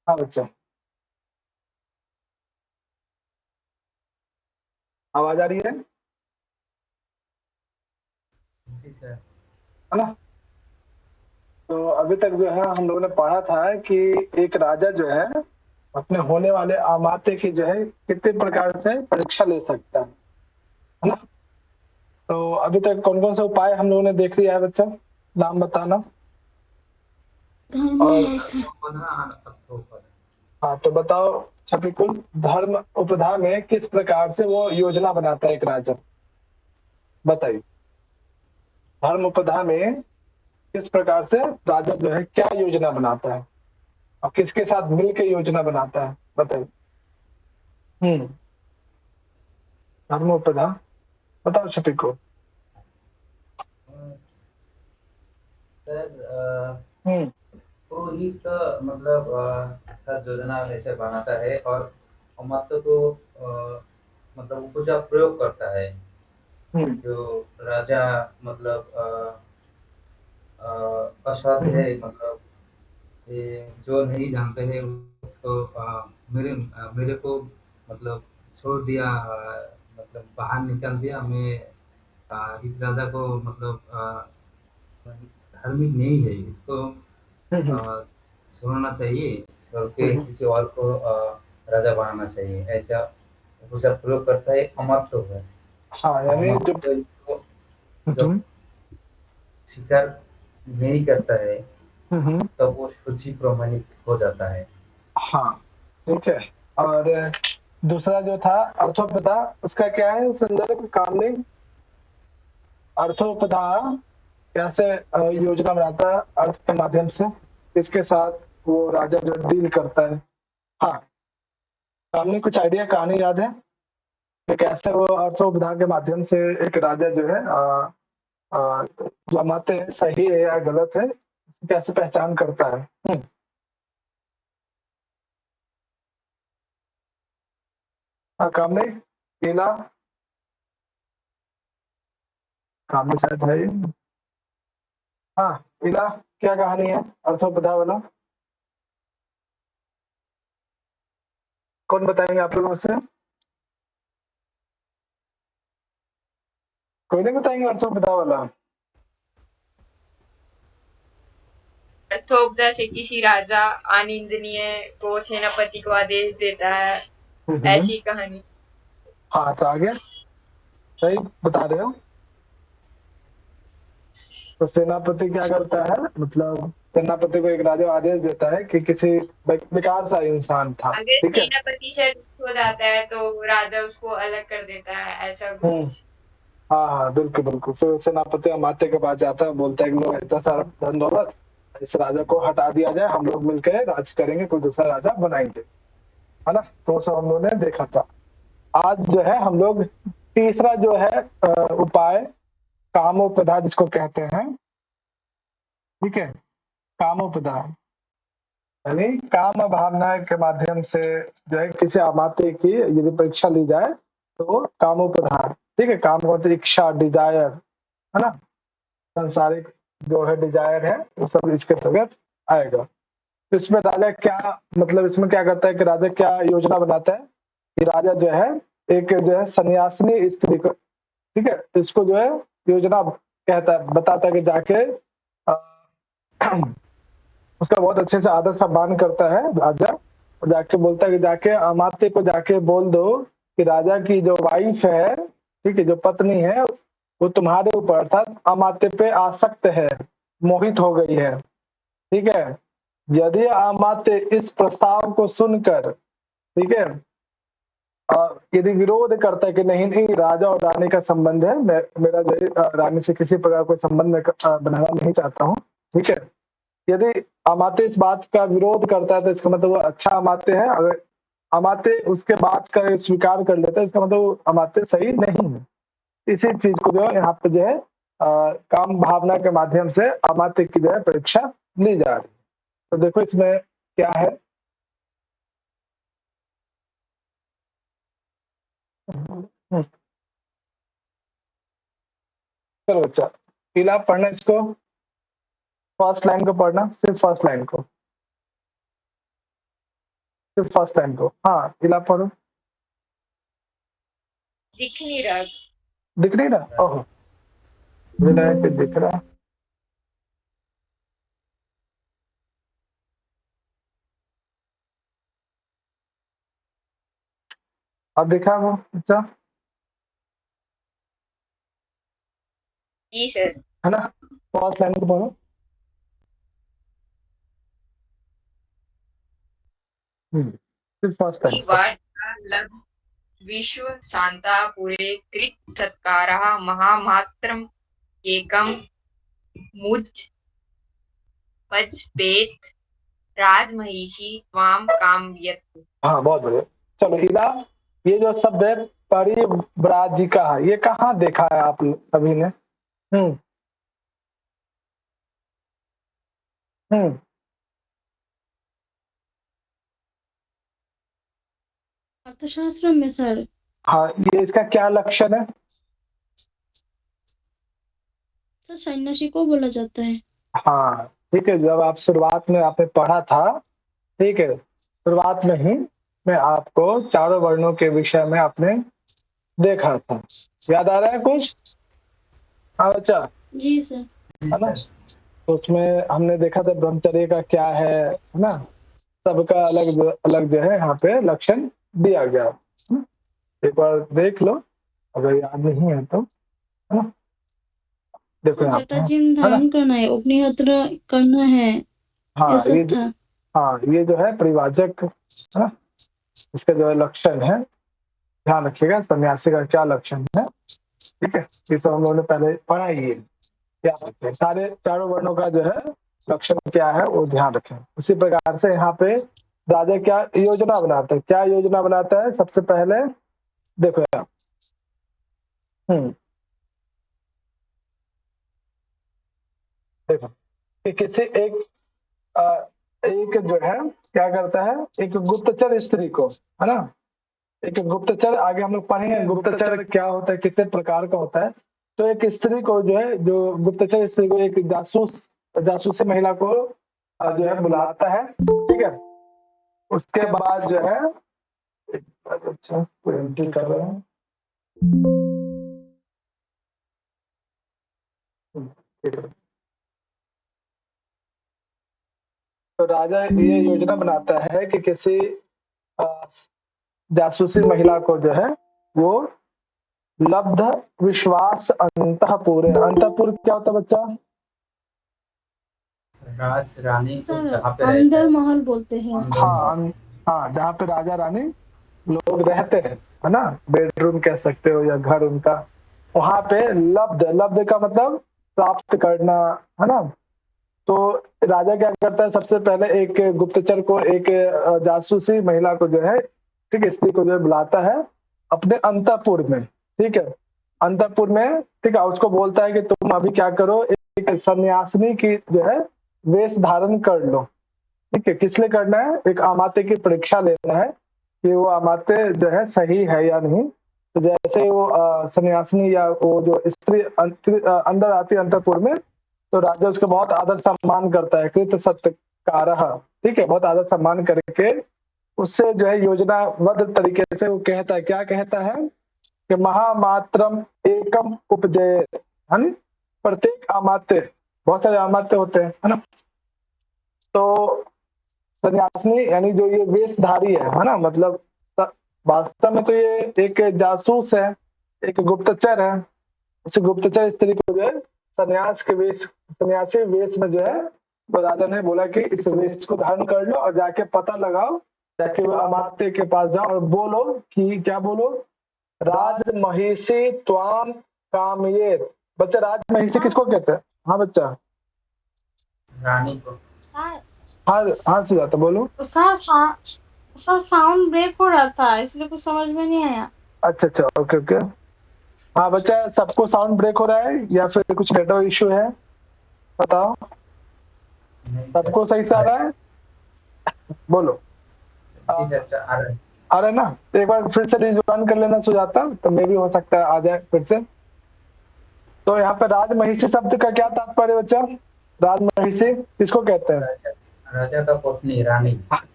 हाँ बच्चा, आवाज आ रही ठीक है। है ना? तो अभी तक जो है हम लोगों ने पढ़ा था कि एक राजा जो है अपने होने वाले अमात्य की जो है कितने प्रकार से परीक्षा ले सकता है ना? तो अभी तक कौन कौन से उपाय हम लोगों ने देख लिया है बच्चा, नाम बताना। और हाँ तो बताओ छपिकुल, धर्म उपधा में किस प्रकार से वो योजना बनाता है एक राजा, बताइए। धर्म उपधा में किस प्रकार से राजा जो है क्या योजना बनाता है और किसके साथ मिलकर योजना बनाता है, बताइए। हम्म। धर्म उपधा, बताओ छपिकुल। सर, हम्म। पुरोहित मतलब सब योजना ऐसे बनाता है और मत को मतलब उपजा प्रयोग करता है। हम्म। जो राजा मतलब असत है, हम्म। मतलब ये जो नहीं जानते हैं उसको मेरे को मतलब छोड़ दिया, मतलब बाहर निकाल दिया। मैं इस राजा को मतलब धार्मिक नहीं है, इसको हम्म। छोड़ना चाहिए, छोड़ के हम्म। किसी और को राजा बनाना चाहिए, ऐसा उसका प्रयोग करता है। अमत्व है। हाँ यानी जो अमत्व इसको जब हम्म। स्वीकार नहीं करता है हम्म। तब वो सूची प्रमाणित हो जाता है। हाँ ठीक है। और दूसरा जो था अर्थोपदा, उसका क्या है संदर्भ, कामनी अर्थोपदा कैसे योजना बनाता है अर्थ के माध्यम से, इसके साथ वो राजा जो डील करता है। हाँ, कामनी कुछ आइडिया, कहानी याद है कि कैसे वो अर्थोपदा के माध्यम से एक राजा जो है जमाते सही है या गलत है कैसे पहचान करता है। हाँ कामनी, लीला, कामनी शायद है ही। हाँ लीला, क्या कहानी है अर्थोपदा वाला, कौन बताएंगे आप लोगों में से? कोई नहीं बताएंगे अर्थोपदा वाला? अर्थोपदा से किसी राजा अनिंदनीय को सेनापति को आदेश देता है, हम्म। ऐसी कहानी। हाँ तो आगे सही बता रहे हो। तो सेनापति क्या करता है, मतलब सेनापति को एक राजा आदेश देता है कि किसी बेकार सा इंसान था, अगर ठीक है। सेनापति से हो जाता है तो राजा उसको अलग कर देता है, ऐसा हम्म। कुछ। हाँ हाँ बिल्कुल बिल्कुल, फिर सेनापति अमात्य के पास जाता है, बोलता है कि लो इतना सारा धन दौलत, इस राजा को हटा दिया जाए, हम लोग मिलकर राज करेंगे, कोई दूसरा राजा बनाएंगे, है ना? तो वो सब हम लोगों ने देखा था। आज जो है हम लोग तीसरा जो है उपाय, कामोपदा जिसको कहते हैं, ठीक है। कामोपदा यानी काम भावना के माध्यम से जो है किसी अमात्य की यदि परीक्षा ली जाए तो वो कामोपदा, ठीक है। काम का मतलब इच्छा, डिजायर, है ना? सांसारिक जो है डिजायर है वो सब इसके अंतर्गत आएगा। तो इसमें राजा क्या, मतलब इसमें क्या करता है कि राजा क्या योजना बनाता है कि राजा जो है एक जो है सन्यासिनी स्त्री को, ठीक है, इसको जो है योजना कहता है, बताता है कि जाके अ, उसका बहुत अच्छे से आदर सम्मान करता है राजा, और जाके बोलता है कि जाके अमात्य को जाके बोल दो कि राजा की जो वाइफ है, ठीक है, जो पत्नी है, वो तुम्हारे ऊपर अर्थात अमात्य पे आसक्त है, मोहित हो गई है, ठीक है। यदि अमात्य इस प्रस्ताव को सुनकर, ठीक है, यदि विरोध करता है कि नहीं नहीं राजा और रानी का संबंध है, मैं मेरा जो है रानी से किसी प्रकार कोई संबंध मैं बनाना नहीं चाहता हूँ, ठीक है। यदि अमात्य इस बात का विरोध करता है तो इसका मतलब वो अच्छा अमात्य है, अगर अमात्य उसके बात का स्वीकार कर लेता है इसका मतलब वो अमात्य सही नहीं है। इसी चीज को जो है यहाँ पे जो है काम भावना के माध्यम से अमात्य की जो है परीक्षा ली जा रही है। तो देखो इसमें क्या है। चलो बच्चा, पीला पढ़ना इसको, फर्स्ट लाइन को पढ़ना, सिर्फ फर्स्ट लाइन को। सिर्फ फर्स्ट लाइन को। हाँ इला पढ़ो। दिख नहीं रहा। दिख नहीं रहा? ओहो, मुझे लगा कि दिख रहा। अब दिखा वो? अच्छा, जी सर। है ना? फर्स्ट लाइन को पढ़ो। सिर्फ फर्स्ट लाइन। विवादालब्ध विश्व शांता पुरे कृत सत्कारः महामात्रम् एकं मुज पजपेत राजमहिषी त्वाम कामयतु। हाँ बहुत बढ़िया। चलो इला, ये जो शब्द है परिव्राजिका, ये कहाँ देखा है आप सभी ने? हम्म हम्म अर्थशास्त्र में सर। हाँ, ये इसका क्या लक्षण है? सर सन्यासी को बोला जाता है। हाँ ठीक है, जब आप शुरुआत में आपने पढ़ा था, ठीक है, शुरुआत में ही मैं आपको चारों वर्णों के विषय में आपने देखा था, याद आ रहा है कुछ? हाँ बच्चा, जी सर। है ना? तो उसमें हमने देखा था ब्रह्मचर्य का क्या है ना? सबका अलग अलग जो है यहाँ पे लक्षण दिया गया है। एक बार देख लो अगर याद नहीं है तो, है ना? देखो सर यहाँ पे, जटाचिन्ह है ना? धारण करना है, अग्निहोत्र करना है, हाँ ये ये सब था। हाँ ये जो है परिवाचक, है ना? इसका जो है लक्षण है, ध्यान रखिएगा सन्यासी का क्या लक्षण है। ठीक है, ये सब हम लोगों ने पहले पढ़ा ही है, याद रखें। सारे चारों वर्णों का जो है लक्षण क्या है वो ध्यान रखें। उसी प्रकार से यहाँ पे राजा क्या योजना बनाता है? क्या योजना बनाता है? सबसे पहले देखो यहाँ, देखो कि किसी अ, एक जो है क्या करता है, एक गुप्तचर स्त्री को, है ना? एक गुप्तचर, आगे हम लोग पढ़ेंगे गुप्तचर क्या होता है, कितने प्रकार का होता है। तो एक स्त्री को जो है, जो गुप्तचर स्त्री को एक जासूसी महिला को जो है बुलाता है, ठीक है? उसके बाद जो है, अच्छा कोई एंट्री कर रहे हैं, ठीक है। तो राजा ये योजना बनाता है कि किसी अ, जासूसी महिला को जो है वो लब्ध विश्वास अंतःपुर, अंतःपुर क्या होता है बच्चा? राज रानी तो सर जहाँ पे रहते अंदर हैं, महल बोलते हैं। अंदर हाँ महल। हाँ, जहाँ पे राजा रानी लोग रहते हैं, है ना? बेडरूम कह सकते हो या घर उनका, वहां पे लब्ध, लब्ध का मतलब प्राप्त करना, है ना? तो राजा क्या करता है, सबसे पहले एक गुप्तचर को, एक जासूसी महिला को जो है, ठीक है, स्त्री को जो है बुलाता है अपने अंतःपुर में, ठीक है, अंतःपुर में, ठीक है। उसको बोलता है कि तुम अभी क्या करो, एक सन्यासिनी की जो है वेश धारण कर लो, ठीक है। किस लिए करना है? एक अमात्य की परीक्षा लेना है कि वो अमात्य जो है सही है या नहीं। तो जैसे वो सन्यासिनी या वो जो स्त्री अंदर आती है अंतःपुर में, तो राजा उसका बहुत आदर सम्मान करता है, कृत सत्कारः, ठीक है, बहुत आदर सम्मान करके उससे जो है योजनाबद्ध तरीके से वो कहता है, क्या कहता है कि महामात्रम एकम उपजय, है ना? प्रत्येक अमात्य, बहुत सारे अमात्य होते हैं, है ना? तो सन्यासिनी यानी जो ये वेशधारी है ना, मतलब वास्तव में तो ये एक जासूस है, एक गुप्तचर है। इस गुप्तचर स्त्री को जो है सन्यास के वेश, सन्यासी वेश में जो है, तो राजा ने बोला कि इस वेश को धारण कर लो और जाके पता लगाओ, जाके वो अमात्य के पास जाओ और बोलो कि क्या बोलो, राज महिषी त्वाम कामयेत। बच्चा राज महिषी किसको कहते हैं? हाँ बच्चा, रानी को। सर हाँ हाँ सुजाता बोलो। सर सर साउंड ब्रेक हो रहा था इसलिए कुछ समझ में नहीं आया। अच्छा अच्छा, ओके ओके। हाँ बच्चा, सबको साउंड ब्रेक हो रहा है या फिर कुछ नेटवर्क इश्यू है? बताओ, नहीं सबको सही से आ रहा है? बोलो। ठीक है, अच्छा आ रहा है। आ रहा है ना? तो एक बार फिर से रिज्वाइन कर लेना सुजाता, तो मे भी हो सकता है आ जाए फिर से। तो यहाँ पे राजमहिषी शब्द का क्या तात्पर्य बच्चा? राजमहिषी किसको कहते हैं? राजा राजा का पत्नी रानी।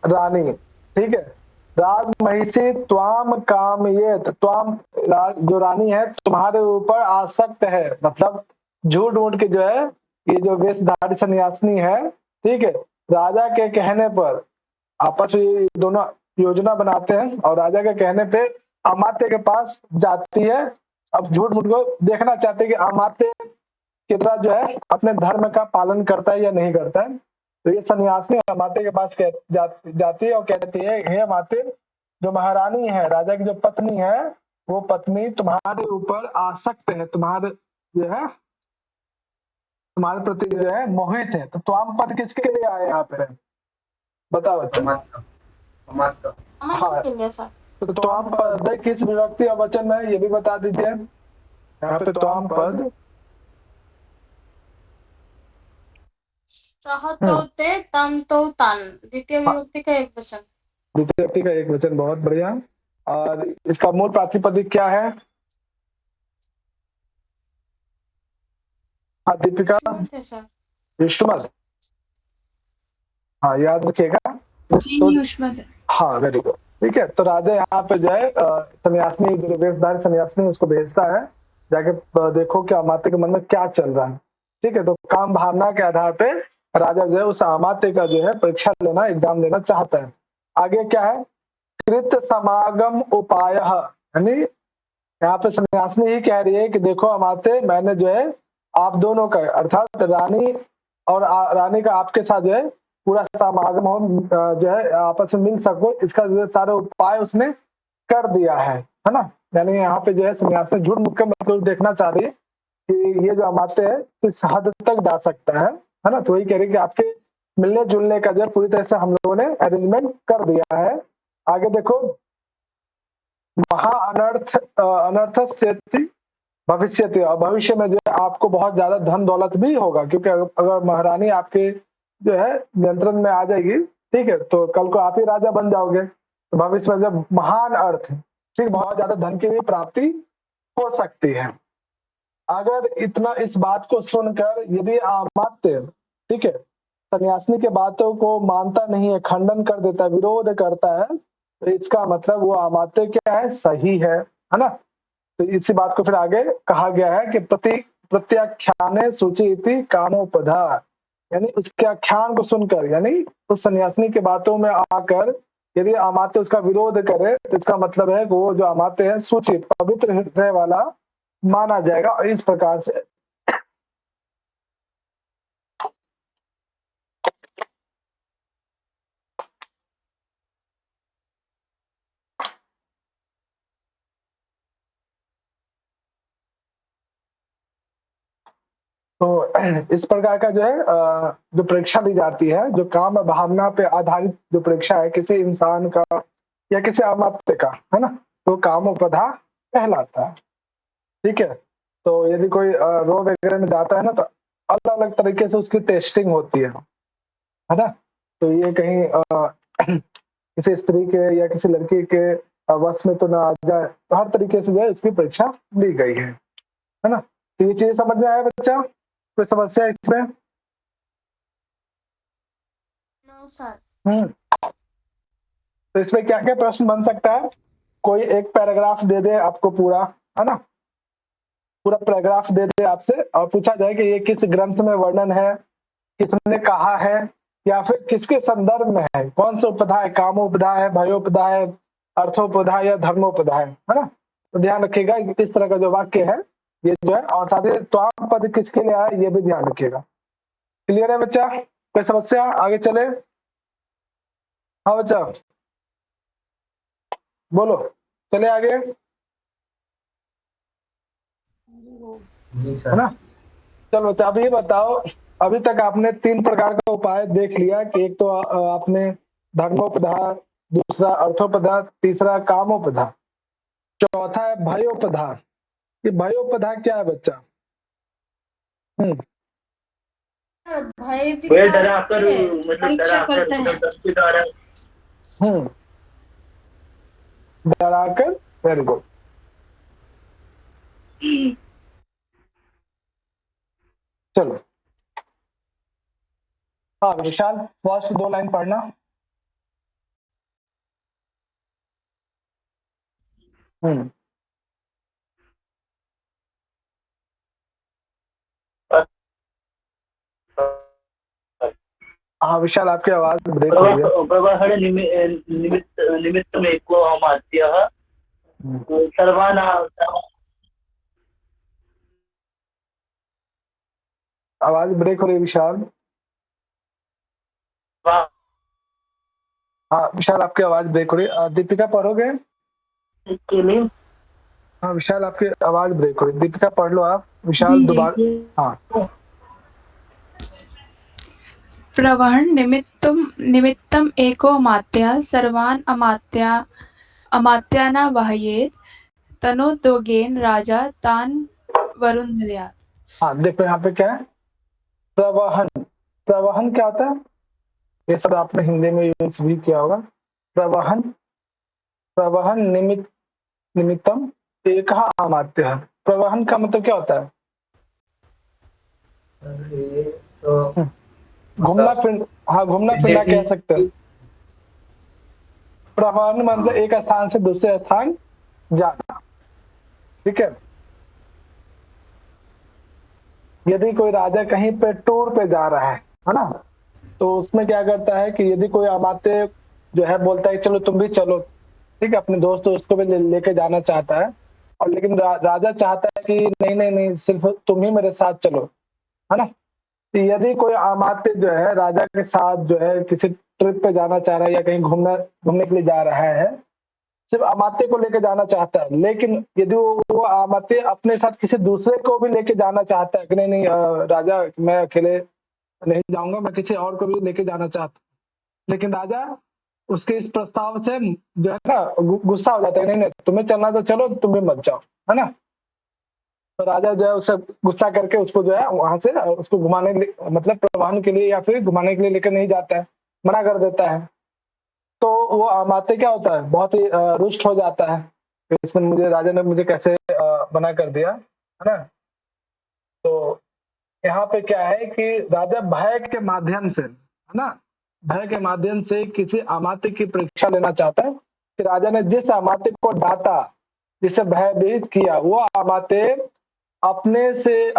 रानी, ठीक है। राजमहिषी त्वाम कामयेत, त्वाम जो रानी है तुम्हारे ऊपर आसक्त है, मतलब झूठ मूठ के जो है ये जो वेशधारी सन्यासिनी है, ठीक है, राजा के कहने पर आपस में ये दोनों योजना बनाते हैं और राजा के कहने पे अमात्य के पास जाती है। अब झूठ मूठ को देखना चाहते हैं कि अमात्य कितना जो है अपने धर्म का पालन करता है या नहीं करता है। तो ये सन्यासिनी अमात्य के पास जाती है और कहती है, हे अमात्य, जो महारानी है, राजा की जो पत्नी है, वो पत्नी तुम्हारे ऊपर आसक्त है, तुम्हारे जो है तुम्हारे प्रति जो है मोहित है। तो त्वाम पद किसके लिए आए यहाँ पे, बताओ बच्चा। अमात्य अमात्य समझ हाँ, के लिए सर। तो त्वाम पद किस विभक्ति और वचन में है ये भी बता दीजिए। यहाँ पे त्वाम पद सहतोते तम तो तन, द्वितीय हाँ, विभक्ति का एक वचन। द्वितीय व्यक्ति का एक वचन, बहुत बढ़िया। और इसका मूल प्रातिपदिक क्या है? हाँ दीपिका, युष्मत है सर। विष्णुमत। हाँ याद रखिएगा। जी तो युष्मत है। हाँ वेरी गुड, ठीक है। तो राजा यहाँ पे जो है सन्यासिनी, जो वेशधारी सन्यासिनी उसको भेजता है, जाके देखो कि अमात्य के मन में क्या चल रहा है, ठीक है। तो काम भावना के आधार पे राजा जो है उस अमात्य का जो है परीक्षा लेना, एग्जाम लेना चाहता है। आगे क्या है? कृत समागम उपाय, यानी यहाँ पे सन्यासिनी ही कह रही है कि देखो अमात्य, मैंने जो है आप दोनों का, अर्थात रानी और रानी का आपके साथ जो है पूरा समागम हो, जो है आपस में मिल सको, इसका जो है सारे उपाय उसने कर दिया है ना। यानी यहाँ पे जो है सन्यासिनी झूठ मूठ के मतलब देखना चाह रही है कि ये जो अमात्य है किस हद तक जा सकता है ना। तो वही कह रही है कि आपके मिलने जुलने का जो है पूरी तरह से हम लोगों ने अरेंजमेंट कर दिया है। आगे देखो, महा अनर्थ अनर्थ से भविष्य, और भविष्य में जो है आपको बहुत ज्यादा धन दौलत भी होगा, क्योंकि अगर महारानी आपके जो है नियंत्रण में आ जाएगी, ठीक है, तो कल को आप ही राजा बन जाओगे। तो भविष्य में जब महान अर्थ, ठीक, बहुत ज्यादा धन की भी प्राप्ति हो सकती है। अगर इतना इस बात को सुनकर यदि अमात्य, ठीक है, सन्यासिनी के बातों को मानता नहीं है, खंडन कर देता है, विरोध करता है, तो इसका मतलब वो अमात्य क्या है, सही है ना। तो इसी बात को फिर आगे कहा गया है कि प्रत्याख्याने सूची इति कामोपधा, यानी उसके आख्यान को सुनकर, यानी उस सन्यासिनी के बातों में आकर यदि अमात्य उसका विरोध करे, तो इसका मतलब है कि वो जो अमात्य है सूची, पवित्र हृदय वाला माना जाएगा। और इस प्रकार से तो इस प्रकार का जो है जो परीक्षा दी जाती है, जो काम भावना पे आधारित जो परीक्षा है किसी इंसान का या किसी अमात्य का, है ना, तो कामोपधा कहलाता है, ठीक है। तो यदि कोई रो वगैरह में जाता है ना, तो अलग अलग तरीके से उसकी टेस्टिंग होती है ना। तो ये कहीं किसी स्त्री के या किसी लड़की के वश में तो ना आ जाए, तो हर तरीके से जो है इसकी परीक्षा ली गई है ना। तो ये चीज समझ में आया बच्चा? कोई समस्या है इसमें? No sir. तो इसमें क्या क्या प्रश्न बन सकता है? कोई एक पैराग्राफ दे दे आपको पूरा, है ना, पूरा पैराग्राफ दे दे आपसे और पूछा जाए कि ये किस ग्रंथ में वर्णन है, किसने कहा है, या फिर किसके संदर्भ में है, कौन सा उपधा है, कामोपधा है, भयोपधा है, अर्थोपधा है या धर्मोपधा है ना। तो ध्यान रखिएगा इस तरह का जो वाक्य है ये जो है, और साथ ही त्वाम पद किसके लिए आया ये भी ध्यान रखिएगा। क्लियर है बच्चा? कोई समस्या? आगे चले। हाँ बच्चा बोलो, चले आगे, जी है सर। ना। चलो बच्चा, अब ये बताओ, अभी तक आपने 3 प्रकार का उपाय देख लिया कि एक तो आपने धर्मोपधा, दूसरा अर्थोपधा, तीसरा कामोपधा, चौथा है भयोपधा। ये भयोपधा क्या है बच्चा? भय वह दिखा डराकर, के मतलब परीक्षा डराकर, करते हैं। मतलब डर के द्वारा। हम्म डराकर, वेरी गुड। चलो हाँ विशाल, फर्स्ट 2 लाइन पढ़ना। हम्म। हाँ विशाल, आपकी आवाज ब्रेक हो रही है। प्रवहण निमित्तम् एको अमात्यः हम्म। सर्वानां आवाज ब्रेक हो रही है विशाल। हाँ विशाल, आपकी आवाज ब्रेक हो रही है। दीपिका पढ़ोगे? के लिए हाँ विशाल, आपकी आवाज ब्रेक हो रही है। दीपिका पढ़ लो आप। विशाल जी जी। दोबारा। हाँ प्रवहण निमित्तम् एको मात्यः सर्वान् अमात्यानावहयेत् तनोद्योगेन राजा तान् वरुन्धयात्। हाँ, देखो यहाँ पे क्या है, प्रवहन। प्रवहन क्या होता है? ये सब आपने हिंदी में यूज भी किया होगा। प्रवहन, प्रवहन निमित्तम एक अमात्य है। प्रवहन का मतलब क्या होता है? ये तो घूमना मतलब फिर, हाँ घूमना फिरना कह सकते हो। प्रवहन मतलब एक स्थान से दूसरे स्थान जाना। ठीक है। यदि कोई राजा कहीं पे टूर पे जा रहा है ना, तो उसमें क्या करता है कि यदि कोई अमात्य जो है बोलता है चलो तुम भी चलो, ठीक है, अपने दोस्त को भी लेके जाना चाहता है, और लेकिन राजा चाहता है कि नहीं नहीं नहीं, सिर्फ तुम ही मेरे साथ चलो, है ना। तो यदि कोई अमात्य जो है राजा के साथ जो है किसी ट्रिप पे जाना चाह रहा है या कहीं घूमने के लिए जा रहा है, सिर्फ अमात्य को लेके जाना चाहता है, लेकिन यदि वो अमात्य अपने साथ किसी दूसरे को भी लेके जाना चाहता है कि नहीं नहीं राजा मैं अकेले नहीं जाऊंगा, मैं किसी और को भी लेके जाना चाहता हूँ, लेकिन राजा उसके इस प्रस्ताव से जो है ना गुस्सा हो जाता है, नहीं नहीं तुम्हें चलना तो चलो, तुम भी मत जाओ, है ना। तो राजा जो है उससे गुस्सा करके उसको जो है वहां से उसको मतलब प्रवाहन के लिए या फिर घुमाने के लिए लेकर नहीं जाता है, मना कर देता है। तो वो अमात्य क्या होता है, बहुत ही रुष्ट हो जाता है, इसमें मुझे राजा ने मुझे कैसे मना कर दिया, है ना। तो यहाँ पे क्या है कि राजा भय के माध्यम से, है ना, भय के माध्यम से किसी अमात्य की परीक्षा लेना चाहता है कि राजा ने जिस अमात्य को डांटा, जिसे भयभीत किया, वो अमात्य अपने से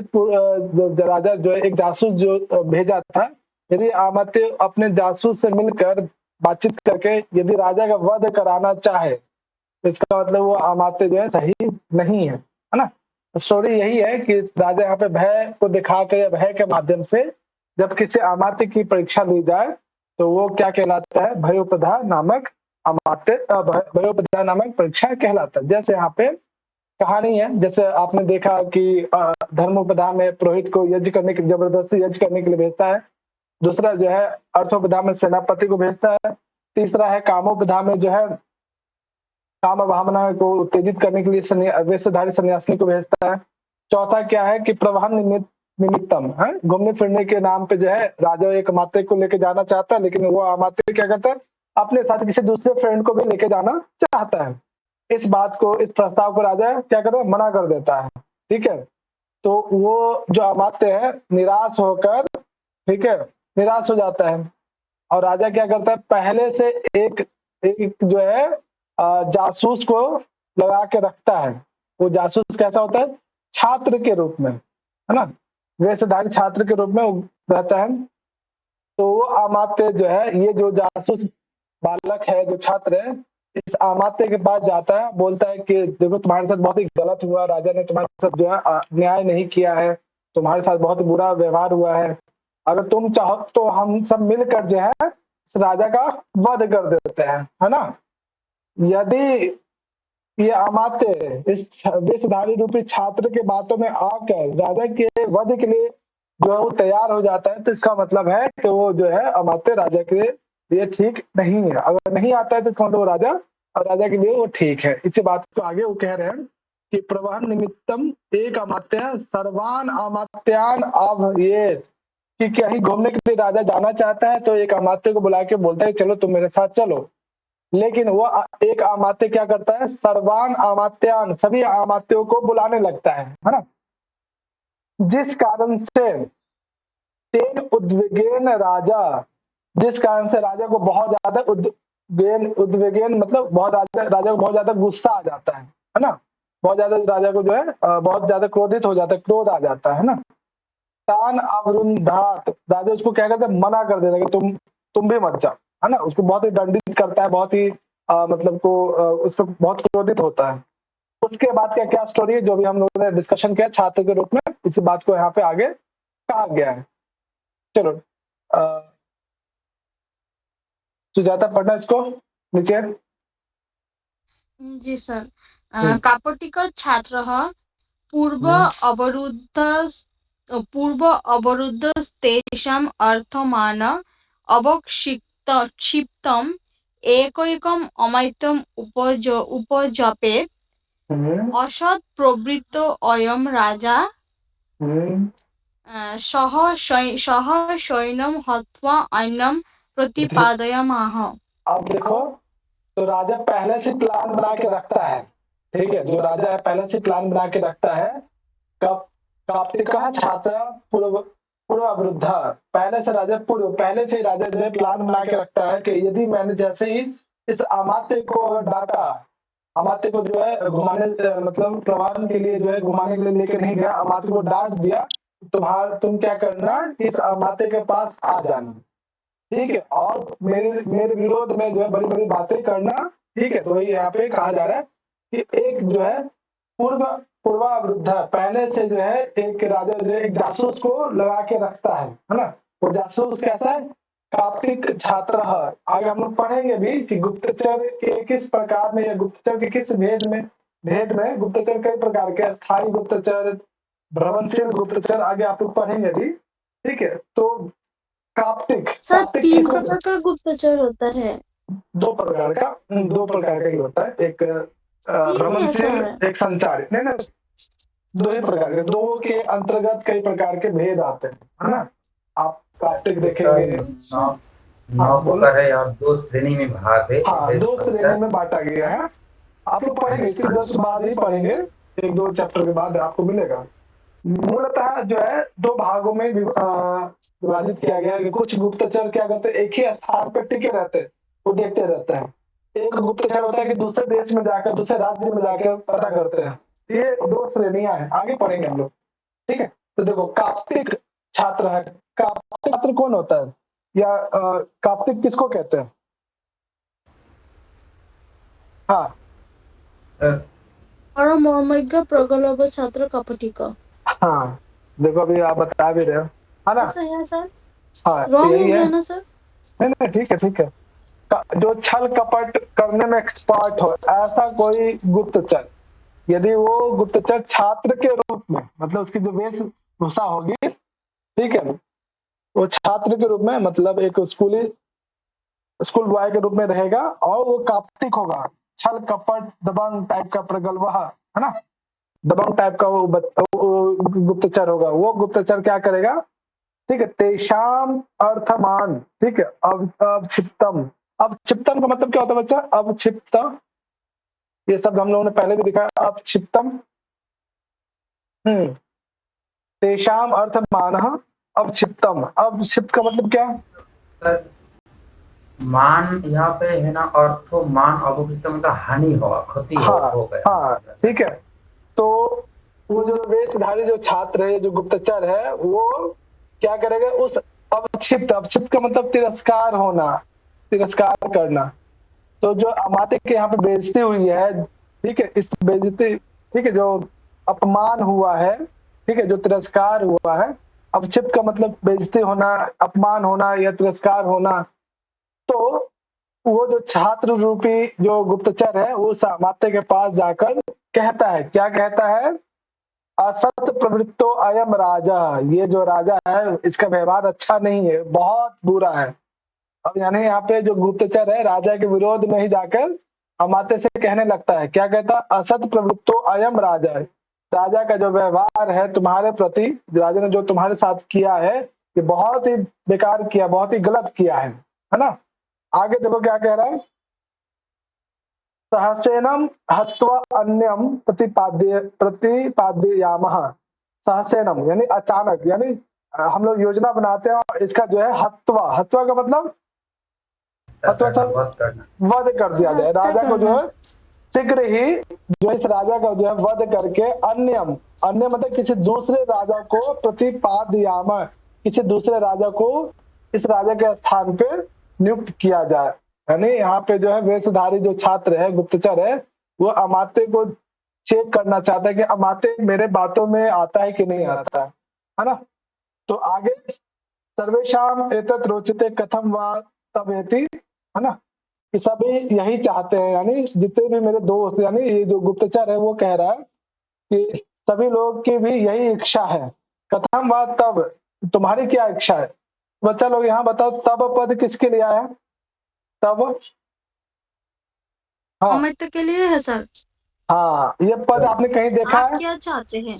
जो राजा जो है एक जासूस जो भेजा था, यदि अमात्य अपने जासूस से मिलकर बातचीत करके यदि राजा का वध कराना चाहे, तो इसका मतलब वो अमात्य जो है सही नहीं है ना। स्टोरी यही है कि राजा यहाँ पे भय को दिखा के, भय के माध्यम से जब किसी अमात्य की परीक्षा ली जाए तो वो क्या कहलाता है, भयोपधा नामक अमात्य, भयोपधा नामक परीक्षा कहलाता है। जैसे यहाँ पे कहानी है, जैसे आपने देखा कि धर्मोपधा में पुरोहित को यज्ञ करने के, जबरदस्ती यज्ञ करने के लिए भेजता है। दूसरा जो है अर्थोपधा में सेनापति को भेजता है। तीसरा है कामोपधा में जो है काम भावना को उत्तेजित करने के लिए वेशधारी सन्यासिनी को भेजता है। चौथा क्या है कि प्रवाहन निमित्तम है, घूमने फिरने के नाम पे जो है राजा एक अमात्य को लेके जाना चाहता है, लेकिन वो अमात्य क्या करता है, अपने साथ किसी दूसरे फ्रेंड को भी लेके जाना चाहता है। इस बात को, इस प्रस्ताव को राजा क्या करता है, मना कर देता है। ठीक है। तो वो जो अमात्य है निराश होकर, ठीक है, निराश हो जाता है, और राजा क्या करता है, पहले से एक एक जो है जासूस को लगा के रखता है। वो जासूस कैसा होता है, छात्र के रूप में, है ना, वेशधारी छात्र के रूप में वो रहता है। तो वो अमात्य जो है, ये जो जासूस बालक है, जो छात्र है, इस अमात्य के पास जाता है, बोलता है कि देखो तुम्हारे साथ बहुत ही गलत हुआ, राजा ने तुम्हारे साथ जो है न्याय नहीं किया है, तुम्हारे साथ बहुत बुरा व्यवहार हुआ है, अगर तुम चाहो तो हम सब मिलकर जो है इस राजा का वध कर देते हैं, है ना। यदि ये अमात्य इस वेशधारी रूपी छात्र के बातों में आकर राजा के वध के लिए जो है वो तैयार हो जाता है, तो इसका मतलब है कि वो जो है अमात्य राजा के लिए ठीक नहीं है। अगर नहीं आता है तो इसका मतलब वो राजा, और राजा के लिए वो ठीक है। इसी बात को आगे वो कह रहे हैं कि प्रवहन निमित्तम एक अमात्य सर्वान अमात्यान अभयेत, कि कहीं घूमने के लिए राजा जाना चाहता है तो एक अमात्य को बुला के बोलता है चलो तुम मेरे साथ चलो, लेकिन वो एक अमात्य क्या करता है, सर्वान अमात्यान, सभी अमात्यों को बुलाने लगता है ना। जिस कारण से तेन उद्विग्न राजा, जिस कारण से राजा को बहुत ज्यादा उद्वेगेन मतलब बहुत राजा को बहुत ज्यादा गुस्सा आ जाता है ना, बहुत ज्यादा राजा को जो है बहुत ज्यादा क्रोधित हो जाता है, क्रोध आ जाता है ना। तान अवरुंधात, राजा उसको क्या कहते हैं, मना कर देता है कि तुम भी मत जाओ, है ना। उसको बहुत ही दंडित करता है, बहुत ही मतलब को उस पर बहुत क्रोधित होता है। उसके बाद क्या क्या स्टोरी है जो भी हम लोगों ने डिस्कशन किया छात्र के रूप में, इसी बात को यहाँ पे आगे कहा गया है। चलो सुजाता पढ़ना इसको नीचे। जी सर। हम्म। कापटिक छात्रः पूर्व अवरुद्धस्तेषाम् अर्थमान अवक्षिप्तम् एकैकम् अमैत्यम् उपजपेत् असत् प्रवृत्तो अयं राजा सह सैन्यं हत्वा अन्यं प्रतिपादयामाह। अब देखो, तो राजा पहले से प्लान बना के रखता है, ठीक है, जो राजा है पहले से प्लान बना के रखता है। कब काप्तिक छात्र पूर्व अवरुद्ध, पहले से राजा जो है प्लान बना के रखता है कि यदि मैंने जैसे ही इस अमात्य को डांटा, अमात्य को जो है घुमाने मतलब प्रवाहन के लिए जो है घुमाने के लिए लेकर नहीं गया, अमात्य को डांट दिया, तुम क्या करना, इस अमात्य के पास आ जाना, ठीक है, और मेरे विरोध में जो है बड़ी बड़ी बातें करना, ठीक है। तो वही यहाँ पे कहा जा रहा है कि एक जो है पूर्वावरुद्ध, पहले से जो है एक राजा जो है एक जासूस को लगा के रखता है ना। वो जासूस कैसा है, काप्तिक छात्र है। आगे हम लोग पढ़ेंगे भी कि गुप्तचर के किस प्रकार में या गुप्तचर के किस भेद में गुप्तचर कई प्रकार के, स्थायी गुप्तचर, भ्रमणशील गुप्तचर, आगे आप लोग पढ़ेंगे भी, ठीक है। तो काप्तिक सर 3 प्रकार का गुप्तचर होता है। दो प्रकार का ही होता है, एक भ्रमणशील, एक संचारित, नहीं दो ही प्रकार के, दो के अंतर्गत कई प्रकार के भेद आते हैं, है ना। आप काप्तिक देखेंगे, 9 प्रकार है और 2 श्रेणी में भाग है। हाँ, 2 श्रेणी में बांटा गया है। आप लोग पढ़ेंगे, इसके 10 बाद ही पढ़ेंगे, 1-2 चैप्टर के बाद आपको मिलेगा। मूलतः जो है 2 भागों में विभाजित किया गया है। कुछ गुप्तचर क्या करते हैं, एक ही स्थान पर टिके रहते हैं, वो देखते रहते हैं। एक गुप्तचर होता है कि दूसरे देश में जाकर, दूसरे राज्य में जाकर पता करते हैं। ये 2 श्रेणियां हैं, आगे पढ़ेंगे हम लोग, ठीक है। तो देखो, काप्तिक छात्र है। काप्तिक छात्र कौन होता है, या काप्तिक किसको कहते हैं? हाँ, परमर्मज्ञ प्रगल्भ छात्र कापटिक। हाँ, देखो अभी आप बता भी रहे हो, है ना। ऐसा है सर? हाँ, रॉन्ग हो यही गया है ना सर? नहीं, ठीक है। जो छल कपट करने में एक्सपर्ट हो, ऐसा कोई गुप्तचर, यदि वो गुप्तचर छात्र के रूप में, मतलब उसकी जो वेशभूषा होगी, ठीक है, वो छात्र के रूप में, मतलब एक स्कूल बॉय के रूप में रहेगा, और वो काप्तिक होगा, छल कपट दबंग टाइप का प्रगल्भ, है ना, दबंग टाइप का वो गुप्तचर होगा। वो गुप्तचर क्या करेगा, ठीक है, तेषाम अर्थमान, ठीक है, अवक्षिप्तम। अवक्षिप्तम का मतलब क्या होता है बच्चा, अवक्षिप्त, ये सब हम लोगों ने पहले भी दिखाया, अवक्षिप्तम। तेषाम अर्थमान अवक्षिप्तम। अवक्षिप्त का मतलब क्या? मान यहाँ पे है ना, अर्थो मान अवक्षिप्तम का हानि होगा, क्षति हो गया। हाँ, ठीक है। तो वो जो वेशधारी जो छात्र है, जो गुप्तचर है, वो क्या करेगा, उस अवक्षिप्त का मतलब तिरस्कार होना, तिरस्कार करना। तो जो अमात्य के यहाँ पे बेइज्जती हुई है, ठीक है, इस बेइज्जती, ठीक है, जो अपमान हुआ है, ठीक है, जो तिरस्कार हुआ है, अवक्षिप्त का मतलब बेइज्जती होना, अपमान होना या तिरस्कार होना। तो वो जो छात्र रूपी जो गुप्तचर है, वो उस अमात्य के पास जाकर कहता है, क्या कहता है, असत प्रवृत्तो अयम राजा, ये जो राजा है इसका व्यवहार अच्छा नहीं है, बहुत बुरा है। अब यानी यहाँ पे जो गुप्तचर है राजा के विरोध में ही जाकर अमात्य से कहने लगता है, क्या कहता, असत प्रवृत्तो अयम राजा, राजा का जो व्यवहार है तुम्हारे प्रति, राजा ने जो तुम्हारे साथ किया है, ये बहुत ही बेकार किया, बहुत ही गलत किया है ना। आगे देखो क्या कह रहा है, सहसेनम हत्वा अन्यम प्रतिपाद्यामः। सहसेनम यानी अचानक, यानी हम लोग योजना बनाते हैं और इसका जो है हत्वा का मतलब अथवा सब वध करना। वध कर दिया जाए। हत्या राजा को जो करना। है शीघ्र ही जो इस राजा का जो है वध करके अन्य मतलब किसी दूसरे राजा को प्रतिपादयाम, किसी दूसरे राजा को इस राजा के स्थान पे नियुक्त किया जाए। यानी यहाँ पे जो है वेशधारी जो छात्र है, गुप्तचर है, वो अमात्य को चेक करना चाहता है कि अमात्य मेरे बातों में आता है कि नहीं आता है ना। तो आगे सर्वेशाम एतत् रोचते कथम वा तवेति, है ना, कि सभी यही चाहते हैं, यानी जितने भी मेरे दोस्त, यानी ये जो गुप्तचर है वो कह रहा है कि सभी लोग की भी यही इच्छा है। कथम वा तब, तुम्हारी क्या इच्छा है? बच्चा लोग यहाँ बताओ, तब पद किसके लिए आया? तब, हाँ अमित के लिए है सर। हाँ, ये पद आपने कहीं देखा आप है? क्या चाहते हैं?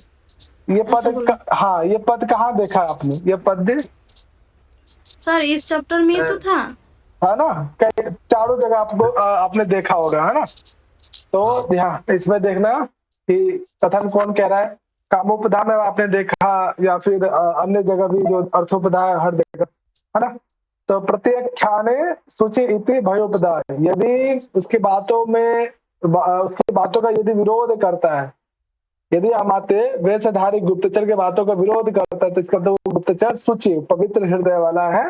ये ऐसा पद बोलो। हाँ, ये पद कहाँ देखा है आपने? ये पद सर इस चैप्टर में ही तो था। है ना, कई चारों जगह आपको आपने देखा होगा, है ना। तो ध्यान इसमें देखना कि कथन कौन कह रहा है। कामोपदा में आपने देखा, या फिर अन्य जगह भी जो अर्थोपदा है हर जगह, है ना। तो प्रत्यक्षाने सूचि इति भयोपदा, यदि उसकी बातों में उसकी बातों का यदि विरोध करता है, यदि अमात्य वेशधारी गुप्तचर के बातों का विरोध करता है, तो इसका तो गुप्तचर सूचि पवित्र हृदय वाला है।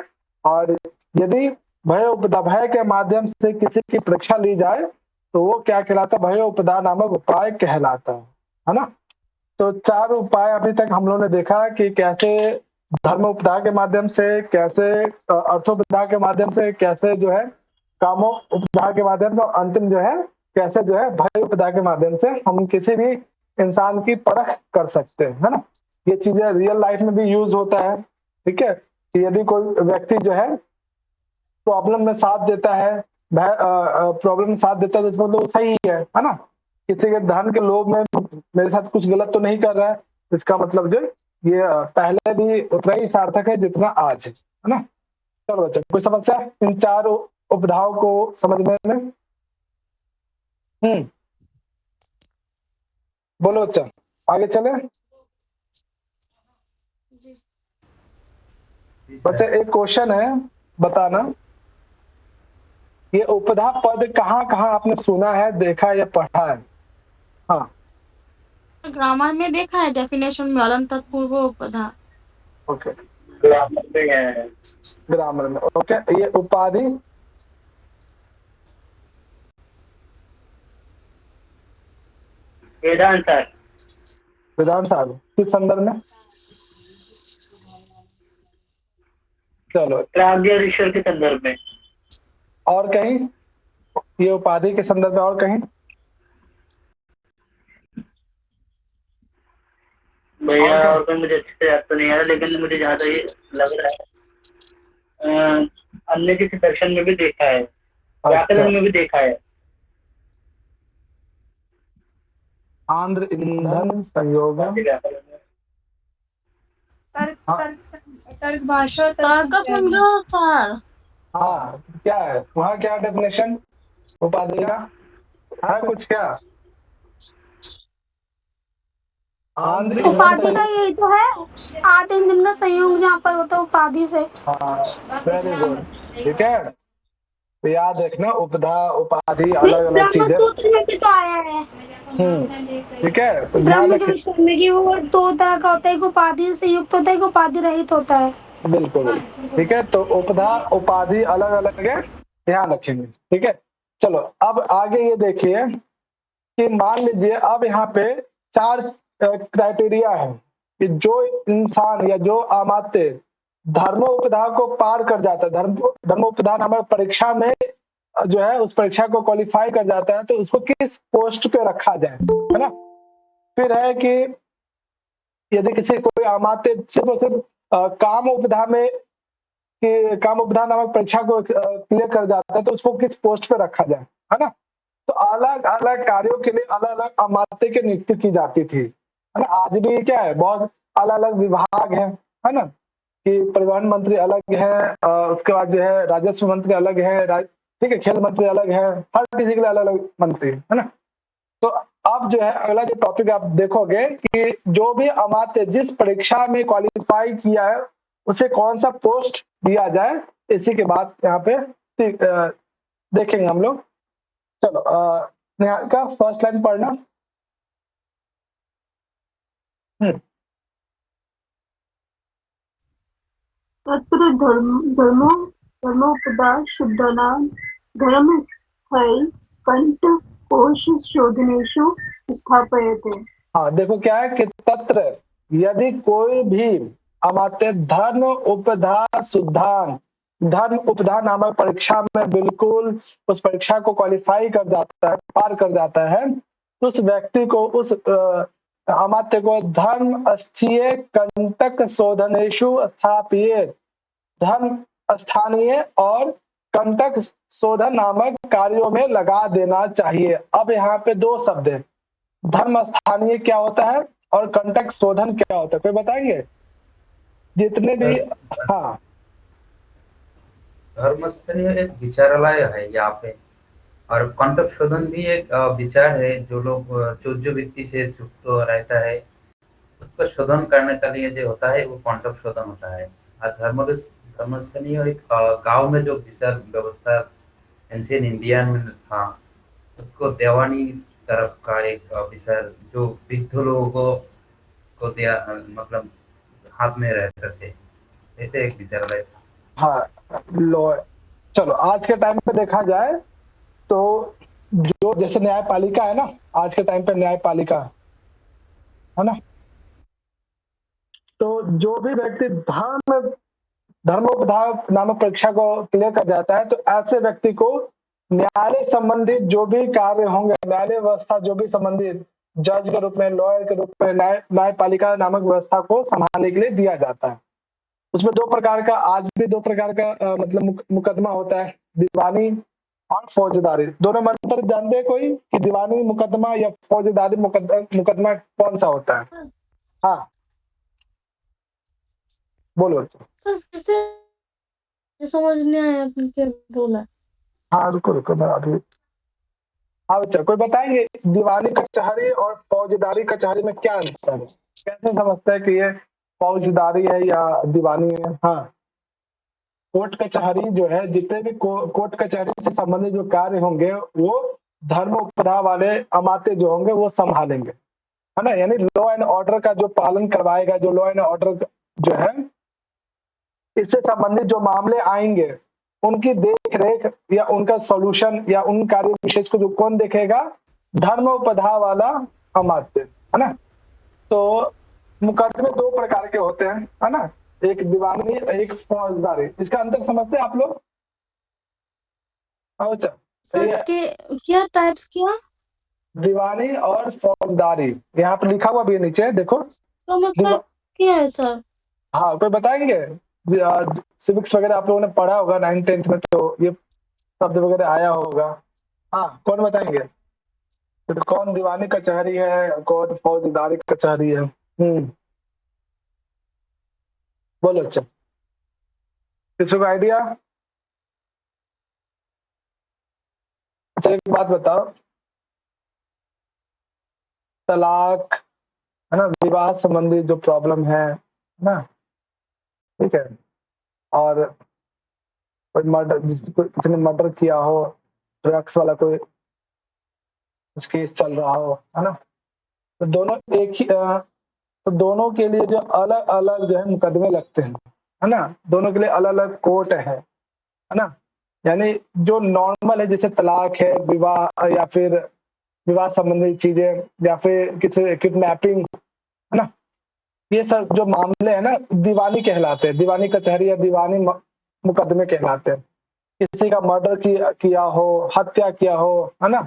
और यदि भय के माध्यम से किसी की परीक्षा ली जाए तो वो क्या कहलाता है? भयोपदा नामक उपाय कहलाता है ना। तो चार उपाय अभी तक हम लोगों ने देखा कि कैसे धर्मोपदा के माध्यम से, कैसे अर्थोपदा के माध्यम से, कैसे जो है कामोपदा के माध्यम से, और अंतिम जो है कैसे जो है भयोपदा के माध्यम से हम किसी भी इंसान की परख कर सकते हैं, है ना। ये चीजें रियल लाइफ में भी यूज होता है, ठीक है। कि यदि कोई व्यक्ति जो है प्रॉब्लम में साथ देता है, प्रॉब्लम में साथ देता है, तो इसका मतलब वो सही है ना। किसी के धन के लोभ में मेरे साथ कुछ गलत तो नहीं कर रहा है, इसका मतलब जो ये पहले भी उतना ही सार्थक है जितना आज है ना। चलो बच्चों, कोई समस्या इन चार उपधाओं को समझने में? बोलो बच्चा, आगे चले। बच्चा एक क्वेश्चन है, बताना, ये उपधा पद कहाँ कहाँ आपने सुना है, देखा या पढ़ा है? हाँ, ग्रामर में देखा है, डेफिनेशन में अलंत तत्पूर्व उपधा। ओके, ग्रामर में है। ग्रामर में, ओके। ये उपाधि वेदांत सर। विधान साहब किस संदर्भ में? चलो, प्राग्ञाधीश्वर के संदर्भ में। और कहीं ये उपाधि के संदर्भ में, और कहीं? भैया और क्या? और कोई मुझे अच्छे से याद तो नहीं आ रहा, लेकिन मुझे ज्यादा ये लग रहा है अन्य किसी सेक्शन में भी देखा है, व्याकरण में भी देखा है। आंध्र ईंधन संयोग, तर्क भाषा और तर्क संग्रह सर। हाँ, क्या है वहाँ, क्या डेफिनेशन उपाधि का है? कुछ क्या? आंध्र ईंधन उपाधि का संयोग, यही तो है, 8 इंजन का संयोग जहाँ पर होता है उपाधि से। हाँ, वेरी गुड, ठीक है। तो याद रखना, उपधा उपाधि अलग अलग ब्रह्म चीजें, सूत्र में भी तो आया है, ठीक है। तो ध्यान ब्रह्म के रखिए, विषय में कि वो 2 तरह का होता है, एक उपाधि से युक्त होता है, एक उपाधि रहित होता है। बिल्कुल, ठीक है। तो उपधा उपाधि अलग अलग है, ध्यान रखेंगे, ठीक है। चलो अब आगे ये देखिए कि मान लीजिए अब यहाँ पे 4 क्राइटेरिया है कि जो इंसान या जो अमात्य धर्मोपधा को पार कर जाता है, धर्मोपधा नामक परीक्षा में जो है उस परीक्षा को क्वालिफाई कर जाता है, तो उसको किस पोस्ट पे रखा जाए, है ना। फिर है कि यदि किसी कोई अमात्य सिर्फ और सिर्फ कामोपधा में कि कामोपधा नामक परीक्षा को क्लियर कर जाता है, तो उसको किस पोस्ट पे रखा जाए, है ना। तो अलग अलग कार्यों के लिए अलग अलग अमात्य की नियुक्ति की जाती थी, है ना। आज भी क्या है, बहुत अलग अलग विभाग है ना, कि परिवहन मंत्री अलग है, उसके बाद जो है राजस्व मंत्री अलग है, ठीक है, खेल मंत्री अलग है, हर किसी के लिए अलग अलग मंत्री है ना। तो अब जो है अगला जो टॉपिक आप देखोगे कि जो भी अमात्य जिस परीक्षा में क्वालिफाई किया है उसे कौन सा पोस्ट दिया जाए, इसी के बाद यहाँ पे देखेंगे हम लोग। चलो निहाल का फर्स्ट लाइन पढ़ना। तत्र धर्मोपदा शुद्धानां धर्मस्थै कंठकोशशोधनेषु स्थापयते। हाँ देखो क्या है कि तत्र यदि कोई भी अमात्य धर्म उपधा शुद्धान, धर्म उपधा नामक परीक्षा में बिल्कुल उस परीक्षा को क्वालिफाई कर जाता है, पार कर जाता है, तो उस व्यक्ति को, उस अमात्य को धर्म स्थीय कंटक शोधनेषु स्थापिये, धर्म स्थानीय और कंटक शोधन नामक कार्यों में लगा देना चाहिए। अब यहाँ पे दो शब्द है, धर्म स्थानीय क्या होता है और कंटक शोधन क्या होता है, कोई बताएंगे? जितने भी हाँ धर्मस्थलीय एक विचारालय है यहाँ पे, और कंटक शोधन भी एक विचार है। जो लोग जो व्यक्ति से युक्त रहता है उसको शोधन करने के लिए जो होता है वो कंटक शोधन होता है। और धर्मस्थलीय एक गांव में जो विचार व्यवस्था एंशियंट इंडिया में था, उसको देवानी तरफ का एक विचार जो वृद्ध लोगों को दिया, मतलब हाथ में रहते थे, ऐसे एक विचारालय था। हाँ लो, चलो आज के टाइम पे देखा जाए तो जो जैसे न्यायपालिका है ना, आज के टाइम पे न्यायपालिका है ना, तो जो भी व्यक्ति धर्मोपधा नामक परीक्षा को क्लियर कर जाता है, तो ऐसे व्यक्ति को न्यायालय संबंधित जो भी कार्य होंगे, न्यायालय व्यवस्था जो भी संबंधित जज के रूप में, लॉयर के रूप में न्यायपालिका नामक व्यवस्था को संभालने के लिए दिया जाता है। उसमें दो प्रकार का, आज भी दो प्रकार का मतलब मुकदमा होता है, दीवानी और फौजदारी। दोनों में अंतर जानते हैं कोई कि दीवानी मुकदमा या फौजदारी मुकदमा कौन सा होता है? हाँ बोलो। समझ नहीं आया आपने क्या बोला। हाँ रुको मैं अभी, हाँ बच्चा कोई बताएंगे दीवानी कचहरी और फौजदारी कचहरी में क्या अंतर है? कैसे समझते हैं कि ये फौजदारी है या दीवानी है? हाँ, कोर्ट कचहरी जो है, जितने भी कोर्ट कचहरी से संबंधित जो कार्य होंगे वो धर्म उपधा वाले अमात्य जो होंगे वो संभालेंगे, है ना। यानी लॉ एंड ऑर्डर का जो पालन करवाएगा, जो लॉ एंड ऑर्डर जो है इससे संबंधित जो मामले आएंगे उनकी देख रेख या उनका सॉल्यूशन या उन कार्य विशेष को जो कौन देखेगा? धर्मोपधा वाला अमात्य, है ना। तो मुकदमे दो प्रकार के होते हैं, है ना, एक दीवानी एक फौजदारी। इसका अंतर समझते हैं आप लोग? अच्छा सर के क्या टाइप्स क्या? दीवानी और फौजदारी यहाँ पर लिखा हुआ भी है नीचे, देखो। तो मतलब क्या है सर? हाँ कोई बताएंगे? सिविक्स वगैरह आप लोगों ने पढ़ा होगा 9th 10th में, तो ये शब्द वगैरह आया होगा। हाँ कौन बताएंगे? तो कौन दीवानी कचहरी है, कौन फौजदारी कचहरी है? बोलो अच्छा, किसी को आइडिया? अच्छा एक बात बताओ, तलाक है ना, विवाह संबंधी जो प्रॉब्लम है ना, ठीक है, और कोई मर्डर, किसी ने मर्डर किया हो, ड्रग्स वाला कोई कुछ केस चल रहा हो, है ना, तो दोनों एक ही तो दोनों के लिए जो अलग अलग जो है मुकदमे लगते हैं, है ना, दोनों के लिए अलग अलग कोर्ट है ना। यानी जो नॉर्मल है जैसे तलाक है, विवाह या फिर विवाह संबंधी चीजें या फिर किसी किडनैपिंग, है ना, ये सब जो मामले हैं ना दीवानी कहलाते हैं, दीवानी कचहरी या दीवानी मुकदमे कहलाते हैं। किसी का मर्डर किया हो, हत्या किया हो, है ना,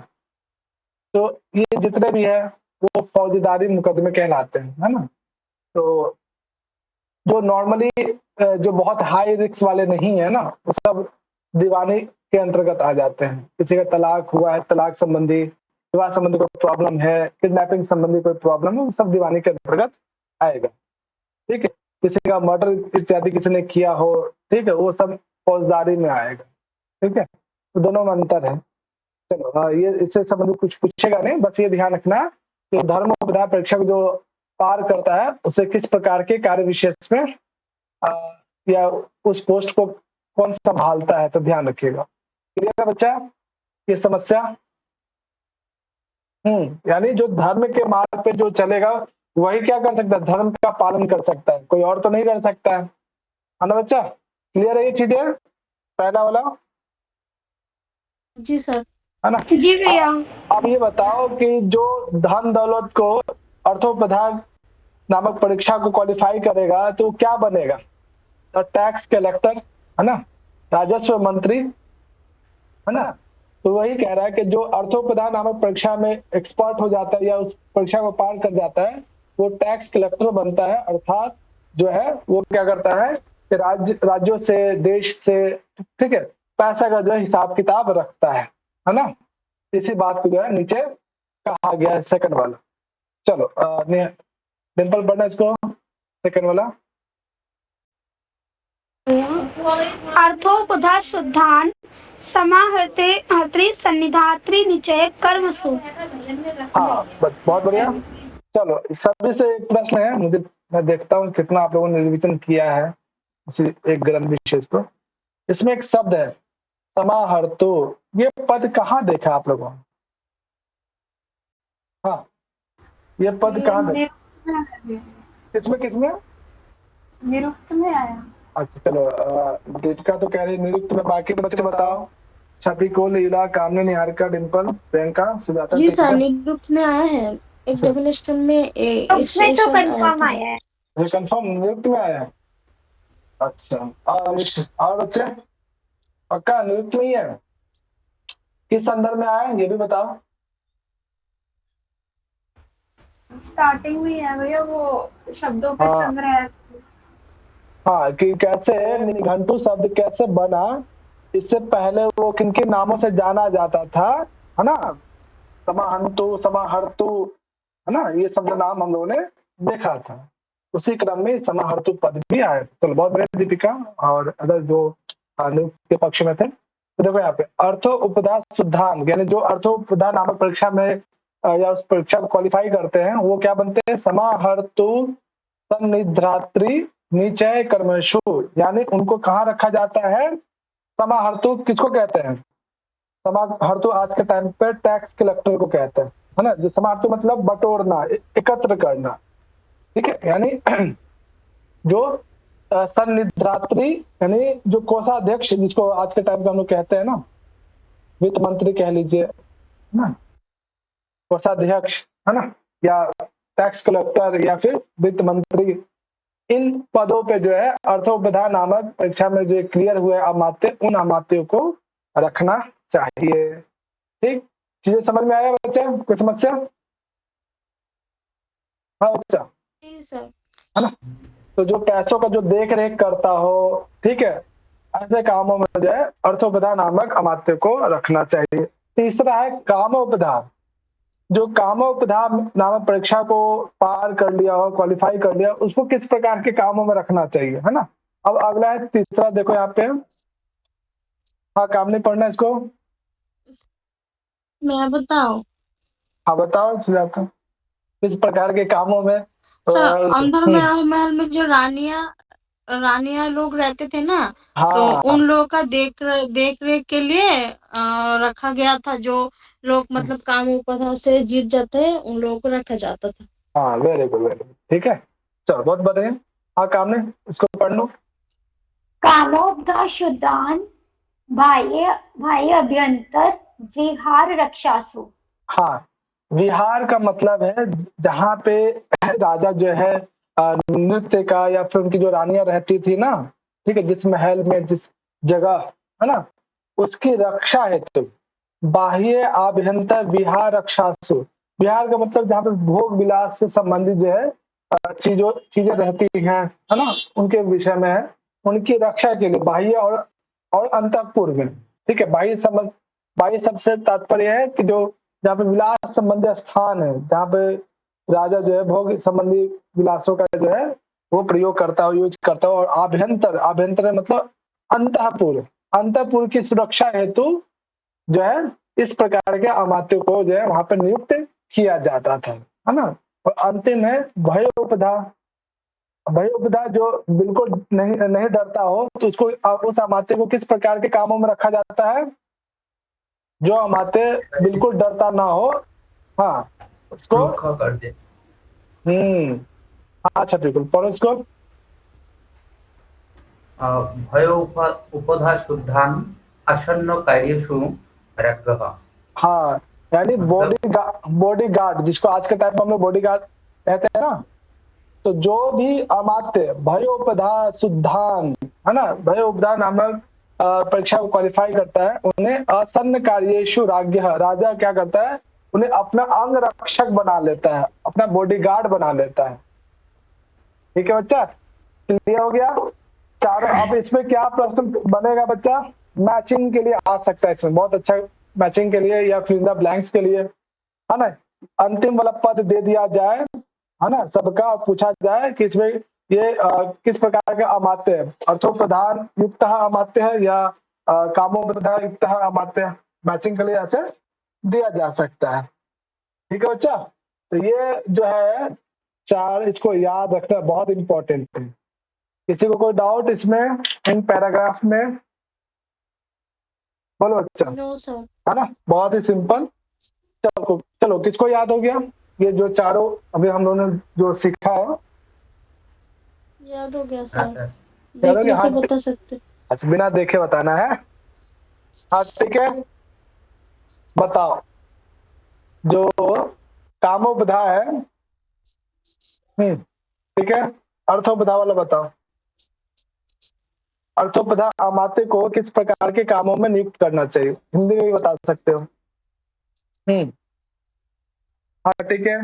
तो ये जितने भी है वो फौजदारी मुकदमे कहलाते हैं, है ना। तो जो नॉर्मली जो बहुत हाई रिस्क वाले नहीं है ना, वो सब दीवानी के अंतर्गत आ जाते हैं। किसी का तलाक हुआ है, तलाक संबंधी, विवाह संबंधी कोई प्रॉब्लम है, किडनैपिंग संबंधी कोई प्रॉब्लम है, वो सब दीवानी के अंतर्गत आएगा, ठीक है। किसी का मर्डर इत्यादि किसी ने किया हो, ठीक है, वो सब फौजदारी में आएगा, ठीक है। तो दोनों में अंतर है। चलो ये इससे संबंधित कुछ पूछेगा नहीं, बस ये ध्यान रखना कि धर्म उपधा परीक्षा को जो पार करता है उसे किस प्रकार के कार्य विशेष में या उस पोस्ट को कौन संभालता है, तो ध्यान रखिएगा। क्लियर है बच्चा ये समस्या? यानी जो धर्म के मार्ग पे जो चलेगा वही क्या कर सकता है, धर्म का पालन कर सकता है, कोई और तो नहीं कर सकता है ना बच्चा? क्लियर है ये चीजें, पहला वाला, जी सर। है ना? जी भैया। अब ये बताओ कि जो धन दौलत को अर्थोपदान नामक परीक्षा को क्वालिफाई करेगा तो क्या बनेगा? टैक्स कलेक्टर, है ना, राजस्व मंत्री, है ना? तो वही कह रहा है कि जो अर्थोपदान नामक परीक्षा में एक्सपर्ट हो जाता है या उस परीक्षा को पार कर जाता है वो टैक्स कलेक्टर बनता है, अर्थात जो है वो क्या करता है कि राज्यों से, देश से, ठीक है, पैसा का जो है हिसाब किताब रखता है ना? इसी बात को जो है नीचे कहा गया है सेकंड वाला। चलो डिम्पल पढ़ना इसको सेकंड वाला। अर्थोपधा शुद्धान समाहर्त्री सन्निधात्री निचय कर्मसु। हाँ बहुत बढ़िया। चलो सभी से एक प्रश्न है, मैं देखता हूँ कितना आप लोगों ने रिविजन किया है इसी एक ग्रंथ विशेष को। इसमें एक शब्द है समाहर्तो, ये पद कहाँ देखा आप लोगों ने? हाँ ये पद कहाँ देखा? किसमें निरुक्त में आया। अच्छा चलो दीपिका तो कह रही निरुक्त में, बाकी बच्चे बताओ। छवि को, लीला, कामनी, निहारिका, डिम्पल, प्रियंका, सुजाता। जी सर निरुक्त में आया है, एक डेफिनेशन में उसमें तो कंफर्म आया है। ये कंफर्म निरुक्त में आया है? अच्छा और बच्चे पक्का निरुक्त में ही है? किस संदर्भ में आया ये भी बताओ। स्टार्टिंग में है भैया वो शब्दों के संग्रह। हाँ कि कैसे निघंटु शब्द कैसे बना, इससे पहले वो किनके नामों से जाना जाता था, है ना? समाहंतु, समाहर्तु, है ना, ये शब्द नाम हम लोगों ने देखा था। उसी क्रम में समाहर्तु पद भी आए। चलो बहुत बढ़िया दीपिका और अदर जो नियुक्त के पक्ष में थे। तो देखो यहाँ पे अर्थो उपधा शुद्धान, यानी जो अर्थो उपधा नामक परीक्षा में या उस परीक्षा को क्वालिफाई करते हैं वो क्या बनते हैं? समाहर्तु सन्निधात्री निचय कर्मशु, यानी उनको कहाँ रखा जाता है? समाहर्तु किसको कहते हैं? समाहर्तु आज के टाइम पे टैक्स कलेक्टर को कहते हैं, है ना? जो समाहर्तु मतलब बटोरना, एकत्र करना, ठीक है? यानी जो सन्निधात्री यानी जो कोषाध्यक्ष, जिसको आज के टाइम पे हम लोग कहते हैं ना, वित्त मंत्री कह लीजिए ना, कोषाध्यक्ष, है ना, या टैक्स कलेक्टर या फिर वित्त मंत्री, इन पदों पे जो है अर्थोपधा नामक परीक्षा में जो क्लियर हुए अमात्य, उन अमात्यों को रखना चाहिए। ठीक, चीजें समझ में आया बच्चा? कोई समस्या? हाँ बच्चा, सर है ना? तो जो पैसों का जो देख रेख करता हो, ठीक है, ऐसे कामों में जो है अर्थोपधा नामक अमात्य को रखना चाहिए। तीसरा है कामोपधा। जो कामोपधा नामक परीक्षा को पार कर लिया हो, क्वालिफाई कर लिया, उसको किस प्रकार के कामों में रखना चाहिए, है ना? अब अगला है तीसरा, देखो यहाँ पे। हाँ कामनी पढ़ना इसको। मैं बताऊं? हाँ बताओ सुजाता, किस प्रकार के कामों में? सर अंदर महल में जो रानियां लोग रहते थे ना, तो उन लोगों का देख रेख के लिए रखा गया था। जो लोग मतलब कामोपधा से जीत जाते हैं उन लोगों को रखा जाता था। हाँ वेरी गुड वेरी गुड, ठीक है, चलो बहुत बढ़िया। हाँ कामनी इसको पढ़ लो। कामोपधा शुद्धान बाह्य अभ्यंतर विहार रक्षासु। हाँ विहार का मतलब है जहाँ पे राजा जो है नृत्य का या फिर उनकी जो रानियां रहती थी ना, ठीक है, जिस महल में जिस जगह, है ना, उसकी रक्षा हेतु बाह्य आभ्यंतर विहार रक्षासु। विहार का मतलब जहाँ पे भोग विलास से संबंधित जो है चीजें रहती हैं, है ना, उनके विषय में है, उनकी रक्षा के लिए बाह्य और अंतःपुर में, ठीक है। बाह्य शब्द से तात्पर्य है कि जो जहाँ पे विलास संबंधी स्थान है, जहाँ पे राजा जो है भोग संबंधी विलासों का जो है वो प्रयोग करता हो, यूज करता हो। और आभ्यंतर मतलब अंतःपुर की सुरक्षा हेतु जो है इस प्रकार के अमात्य को जो है वहां पर नियुक्त किया जाता था, है ना। और अंतिम है भयोपधा। भयोपधा जो बिल्कुल नहीं डरता हो, तो उसको उस अमात्य को किस प्रकार के कामों में रखा जाता है? जो अमात्य बिल्कुल डरता ना हो, हाँ उसको रुख कर दे। अच्छा बिल्कुल पढ़ो इसको। भयो उपधा शुद्धान आसन्न कार्येषु रग्गः। हाँ यानी मतलब बॉडी गार्ड, जिसको आज के टाइम में हम लोग बॉडी गार्ड कहते हैं ना, तो जो भी अमात्य भयोपधा शुद्धान है ना, भयोपधा नामक परीक्षा को क्वालिफाई करता है, उन्हें असन्न कार्येषु राज्ञ, राजा क्या करता है, उन्हें अपना अंग रक्षक बना लेता है, अपना बॉडीगार्ड बना लेता है। ठीक है बच्चा, क्लियर हो गया चारों। अब इसमें क्या प्रश्न बनेगा बच्चा, मैचिंग के लिए आ सकता है इसमें, बहुत अच्छा मैचिंग के लिए या फिर इन द ब्लैंक्स के लिए, है ना। अंतिम वाला पद दे दिया जाए, है ना, सबका पूछा जाए कि इसमें ये किस प्रकार के अमात्य है, अर्थोप्रधान युक्त अमात्य है या कामोप्रधान युक्त अमात्य है, मैचिंग के लिए ऐसे दिया जा सकता है। ठीक है बच्चा, तो ये जो है चार, इसको याद रखना बहुत इंपॉर्टेंट है। किसी को कोई डाउट इसमें, इन पैराग्राफ में? बोलो बच्चा। No sir. है ना, बहुत ही सिंपल। चलो किसको याद हो गया ये जो चारों अभी हम लोगों ने जो सीखा है? याद हो गया सर, याद हो देखने गया? से हाँ, बता सकते। अच्छा बिना देखे बताना है। हाँ ठीक है, बताओ जो कामोपधा है, ठीक है, अर्थोपधा वाला बताओ। अर्थोपधा अमात्य को किस प्रकार के कामों में नियुक्त करना चाहिए, हिंदी में भी बता सकते हो। हाँ ठीक है,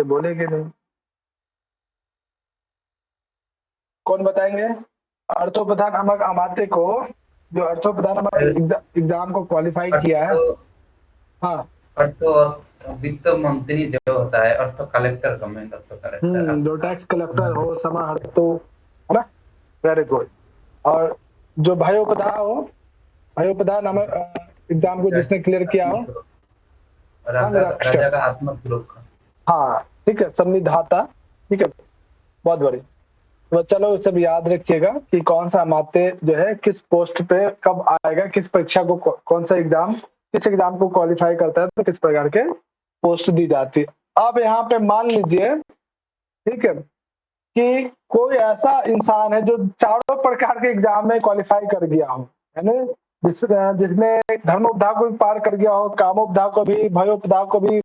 बोलेंगे नहीं, कौन बताएंगे? अर्थोपधा नामक अमात्य को, जो अर्थोपधा नामक एग्जाम को क्वालिफाई किया है। हाँ अर्थ वित्त मंत्री जो होता है, अर्थ कलेक्टर, गवर्नमेंट अर्थ कलेक्टर, जो टैक्स कलेक्टर हो, समाहर्तो, है ना, वेरी गुड। और जो भयोपधा हो, भयोपधा नामक एग्जाम को जिसने क्लियर किया हो, राजा का आत्मक लोक। हाँ ठीक है, संविधाता। ठीक है, बहुत बढ़िया। तो चलो सब याद रखिएगा कि कौन सा अमात्य जो है किस पोस्ट पे कब आएगा, किस परीक्षा को, कौन सा एग्जाम, किस एग्जाम को क्वालिफाई करता है, तो किस प्रकार के पोस्ट दी जाती है। अब यहाँ पे मान लीजिए, ठीक है, कि कोई ऐसा इंसान है जो चारों प्रकार के एग्जाम में क्वालिफाई कर गया हो, है ना, जिसने धर्मोपधा को भी पार कर गया हो, कामोपधा को भी, भयोपधा को भी,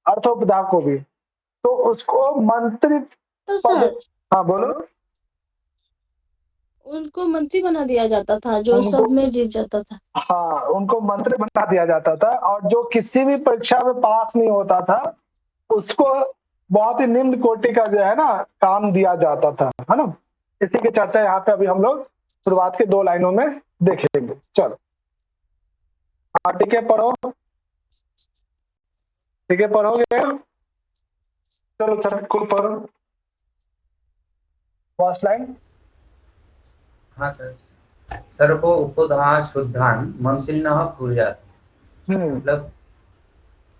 अर्थोपधा को भी, तो उसको मंत्री तो सर हाँ बोलो। उनको मंत्री बना दिया जाता था जो सब में जीत जाता था। हाँ, उनको मंत्री बना दिया जाता था, और जो किसी भी परीक्षा में पास नहीं होता था उसको बहुत ही निम्न कोटि का जो है ना काम दिया जाता था, है ना। इसी की चर्चा यहाँ पे अभी हम लोग शुरुआत के 2 लाइनों में देखेंगे। चलो हाँ ठीक है, पढ़ो। ठीक है, पढ़ोगे? चलो कुल पढ़ो फर्स्ट लाइन। हाँ सर, सर्वो उपधा शुद्धान मंत्रिणः कुर्यात्। मतलब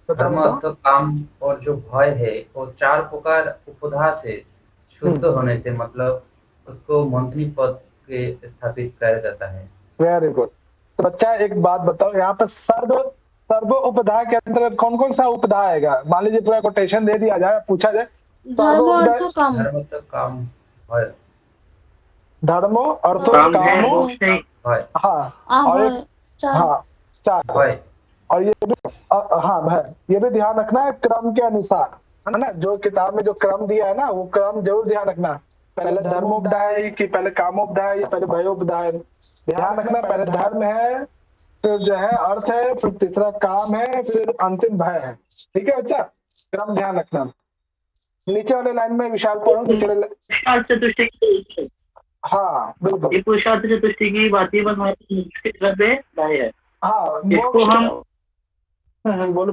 धर्म, अर्थ, काम और जो भय है वो 4 प्रकार उपधा से शुद्ध होने से, मतलब उसको मंत्री पद के स्थापित किया जाता है। Very good. तो बच्चा एक बात बताओ, यहाँ पे सर्व उपधा के अंदर कौन कौन सा उपधा आएगा? मान लीजिए पूरा कोटेशन दे दिया जाए, पूछा जाए धर्म अर्थ काम, धर्म, अर्थ, काम, भय। धर्मो अर्थो कामो भय, हाँ और एक हाँ 4 भय, और ये भी हाँ भय, ये भी ध्यान रखना है क्रम के अनुसार, है ना। जो किताब में जो क्रम दिया है ना, वो क्रम जरूर ध्यान रखना। पहले धर्मोपधा है कि पहले कामोपधा है या पहले भयोपधा है, ध्यान रखना। पहले धर्म है, फिर जो है अर्थ है, फिर तीसरा काम है, फिर अंतिम भय है। ठीक है बच्चा, क्रम ध्यान रखना। नीचे वाले लाइन में विशाल पढ़ो, नीचे वाले चतुष्टय। हाँ बिल्कुल, ये पुरुषार्थ चतुष्टय की बात ही है। हाँ इसको हम बोलो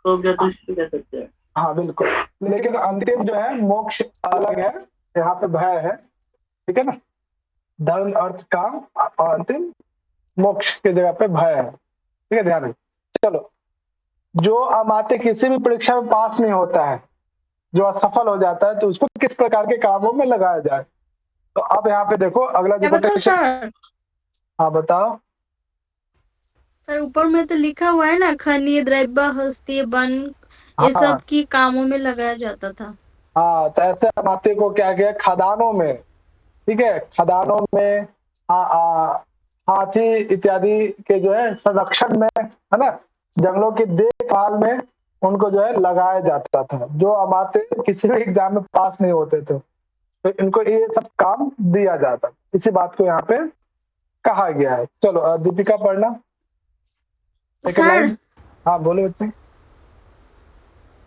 चतुष्टय कह सकते हैं। हाँ बिल्कुल, लेकिन अंतिम जो है मोक्ष अलग है, यहाँ पे भय है। ठीक है ना, धर्म अर्थ काम और अंतिम मोक्ष के जगह पे भय है। ठीक है, ध्यान रखिए। चलो, जो अमात्य किसी भी परीक्षा में पास नहीं होता है, जो असफल हो जाता है, तो उसको किस प्रकार के कामों में लगाया जाए? तो अब यहाँ पे देखो अगला जो क्या बताओ कोटेशन, सर? हाँ बताओ। सर ऊपर में तो लिखा हुआ है ना, खनिज द्रव्य हस्ती वन, ये हाँ सब की कामों में लगाया जाता था। हाँ, तो ऐसे अमात्य को क्या किया खदानों में, ठीक है, खदानों में हाथी इत्यादि के जो है संरक्षण में, है ना, जंगलों की देखभाल में उनको जो है लगाया जाता था। जो अमात्य किसी भी एग्जाम में पास नहीं होते थे तो इनको ये सब काम दिया जाता, इसी बात को यहाँ पे कहा गया है। चलो दीपिका पढ़ना सेकंड सर लाइन। हाँ बोलो बच्चे।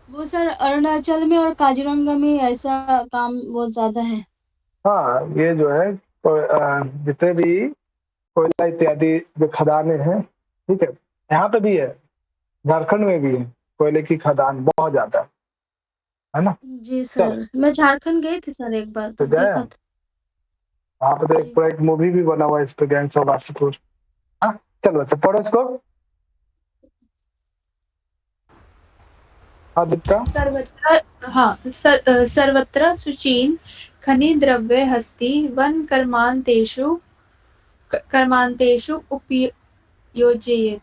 वो सर अरुणाचल में और काजीरंगा में ऐसा काम बहुत ज्यादा है। हाँ ये जो है जितने भी कोयला इत्यादि जो खदानें हैं, ठीक है, यहाँ पे भी है, झारखंड में भी है कोयले की खदान बहुत ज्यादा है ना। जी चलो सर, मैं झारखंड गई थी सर एक बार, तो तब गए देखा हैं? था। वहाँ पे तो एक जी। पूरा एक मूवी भी बना हुआ है इस पे, गैंग्स ऑफ वासेपुर। हाँ चलो अच्छा पढ़ो इसको। हाँ दीपिका। सर्वत्र शुचीन खनिज द्रव्य हस्ति वन कर्मांतेषु उपयोजयेत्।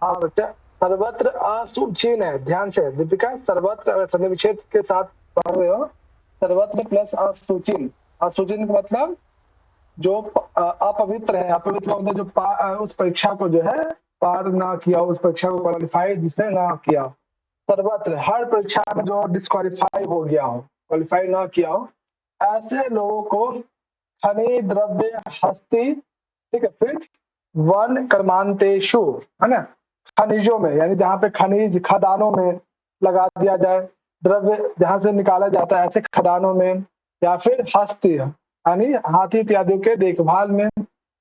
हाँ बच्चा, सर्वत्र असूचीन है, ध्यान से दीपिका, सर्वत्र संधि विच्छेद के साथ पढ़ रहे हो। सर्वत्र प्लस असूचीन, असूचीन का मतलब जो अपवित्र है, अपवित्र मतलब जो उस परीक्षा को जो है पार ना किया, उस परीक्षा को क्वालिफाई जिसने ना किया। सर्वत्र हर परीक्षा में जो डिस्क्वालीफाई हो गया हो, क्वालिफाई ना किया हो, ऐसे लोगों को खनिज द्रव्य हस्ती, ठीक है, फिर वन कर्मांतेषु, है ना, खनिजों में, यानी जहाँ पे खनिज खदानों में लगा दिया जाए, द्रव्य जहाँ से निकाला जाता है ऐसे खदानों में, या फिर हस्ती यानी हाथी इत्यादि के देखभाल में,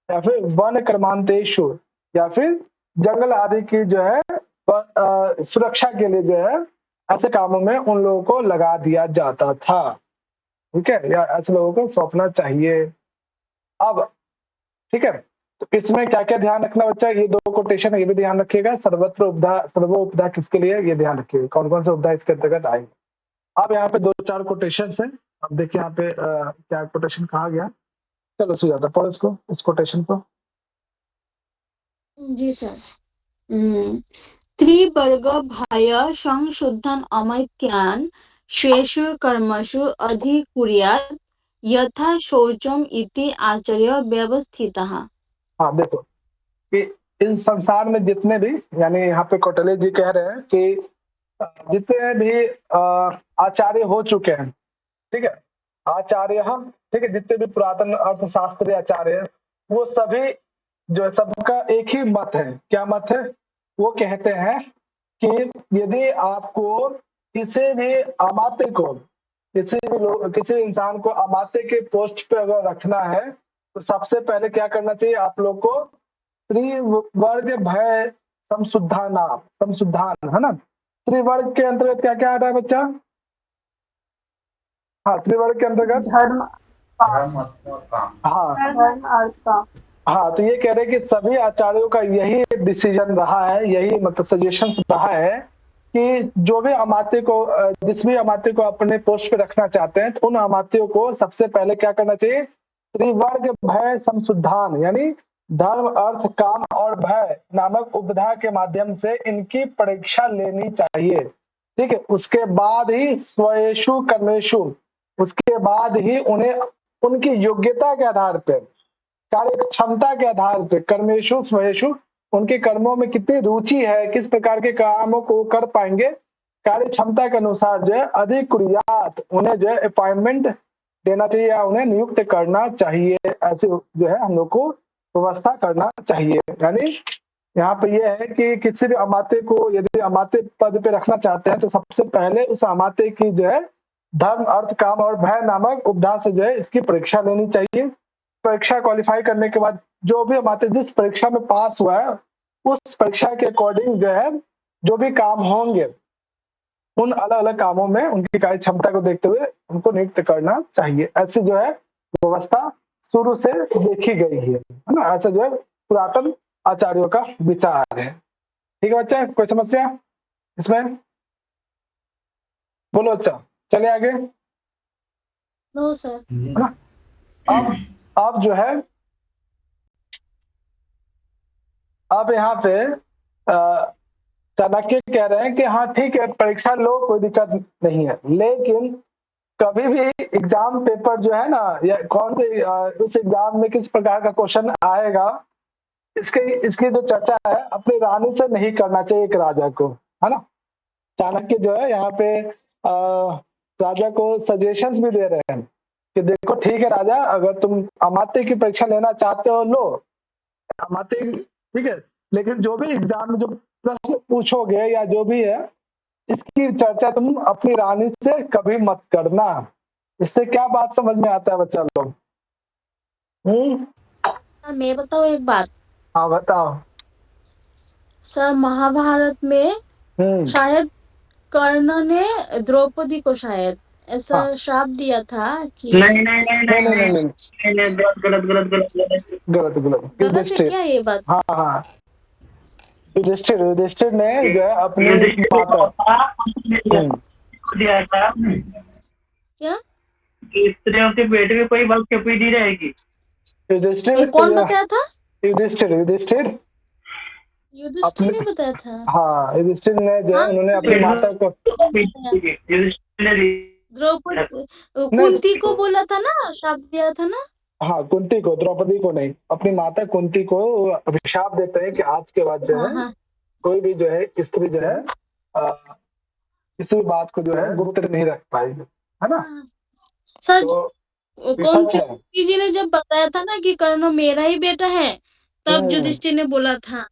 या फिर वन कर्मांतेषु, या फिर जंगल आदि की जो है सुरक्षा के लिए जो है ऐसे कामों में उन लोगों को लगा दिया जाता था, ठीक है, या ऐसे लोगों को सौंपना चाहिए। अब ठीक है, तो इसमें क्या क्या ध्यान रखना बच्चा, ये दो कोटेशन है ये भी ध्यान रखिएगा, सर्वत्र उपधा सर्वो उपधा किसके लिए ये ध्यान रखिएगा, कौन कौन से उपधा इसके अंतर्गत आएंगे। अब यहाँ पे दो चार कोटेशन है, अब देखिए यहाँ पे क्या कोटेशन कहा गया। चलो सुजाता पढ़ो इसको, इस कोटेशन को। जी सर। त्रिवर्ग भाय संशुद्धन अमैत्यान स्वेषु कर्मसु अधिकुर्यात् यथा शौचम इति आचार्य व्यवस्थितः। हाँ देखो कि इस संसार में जितने भी, यानी यहाँ पे कौटिल्य जी कह रहे हैं कि जितने भी आचार्य हो चुके हैं, ठीक है, आचार्य हम, ठीक है, जितने भी पुरातन अर्थशास्त्री आचार्य हैं वो सभी जो है सबका एक ही मत है। क्या मत है? वो कहते हैं कि यदि आपको किसी भी अमात्य को, किसी इंसान को अमात्य के पोस्ट पे अगर रखना है तो सबसे पहले क्या करना चाहिए आप लोग को, त्रिवर्ग भय संशुद्धान, है ना। त्रिवर्ग के अंतर्गत क्या क्या आ रहा है बच्चा? हाँ त्रिवर्ग के अंतर्गत धर्म धर्म अर्थ और काम। हाँ धर्म अर्थ काम। हाँ, तो ये कह रहे हैं कि सभी आचार्यों का यही डिसीजन रहा है, यही मतलब सजेशन रहा है कि जो भी अमात्य को, जिस भी अमात्य को अपने पोस्ट पे रखना चाहते हैं तो उन अमात्यों को सबसे पहले क्या करना चाहिए, त्रिवर्ग भय संशुद्धान, यानी धर्म अर्थ काम और भय नामक उपधा के माध्यम से इनकी परीक्षा लेनी चाहिए, ठीक है। उसके बाद ही स्वेषु कर्मेषु, उसके बाद ही उन्हें उनकी योग्यता के आधार पर, कार्य क्षमता के आधार पर, कर्मेषु स्वेषु, उनके कर्मों में कितनी रुचि है, किस प्रकार के कामों को कर पाएंगे, कार्य क्षमता के अनुसार जो है अधिक कुर्यात, उन्हें जो है अपॉइंटमेंट देना चाहिए या उन्हें नियुक्त करना चाहिए, ऐसे जो है हम लोग को व्यवस्था करना चाहिए। यानी यहाँ पे ये है कि किसी भी अमात्य को यदि अमात्य पद पे रखना चाहते हैं तो सबसे पहले उस अमात्य की जो है धर्म अर्थ काम और भय नामक उपधा से जो है इसकी परीक्षा लेनी चाहिए। परीक्षा क्वालिफाई करने के बाद जो भी अमात्य जिस परीक्षा में पास हुआ है उस परीक्षा के अकॉर्डिंग जो है जो भी काम होंगे उन अलग अलग कामों में उनकी कार्य क्षमता को देखते हुए उनको नियुक्त करना चाहिए। ऐसी जो है व्यवस्था शुरू से देखी गई है ना, ऐसा जो है पुरातन आचार्यों का विचार है। ठीक है बच्चा, कोई समस्या इसमें? बोलो अच्छा, चले आगे। No sir. है ना। अब जो है अब यहाँ पे चाणक्य कह रहे हैं कि हाँ ठीक है, परीक्षा लो, कोई दिक्कत नहीं है, लेकिन कभी भी एग्जाम पेपर जो है ना, या कौन से उस एग्जाम में किस प्रकार का क्वेश्चन आएगा, इसकी जो चर्चा है अपनी रानी से नहीं करना चाहिए एक राजा को, है ना। चाणक्य जो है यहाँ पे राजा को सजेशंस भी दे रहे हैं कि देखो ठीक है राजा, अगर तुम अमात्य की परीक्षा लेना चाहते हो लो अमात्य, ठीक है, लेकिन जो भी एग्जाम में जो प्रश्न पूछोगे या जो भी है, इसकी चर्चा तुम अपनी रानी से कभी मत करना। इससे क्या बात समझ में आता है बच्चा लोग? मैं बताऊं एक बात? हाँ बताओ। सर, महाभारत में शायद कर्ण ने द्रौपदी को शायद ऐसा श्राप दिया था कि नहीं गलत है क्या ये बात? हाँ युधिष्ठिर ने जो है अपनी माता दिया था क्या कि स्त्रियों के पेट में कोई बात छुपी नहीं रहेगी। युधिष्ठिर कौन बताया था? युधिष्ठिर ने बताया था। हाँ, युधिष्ठिर ने जो है उन्होंने अपनी माता को द्रौपदी कुंती को बोला था ना, श्राप दिया था ना। हाँ, कुंती को, द्रौपदी को नहीं, अपनी माता कुंती को अभिशाप देते हैं कि आज के बाद जो है कोई भी जो है स्त्री जो है किसी बात को जो है गुप्त नहीं रख पाएगी, है ना। सच तो कुंती जी ने जब बताया था ना कि कर्ण मेरा ही बेटा है, तब युधिष्ठिर ने बोला था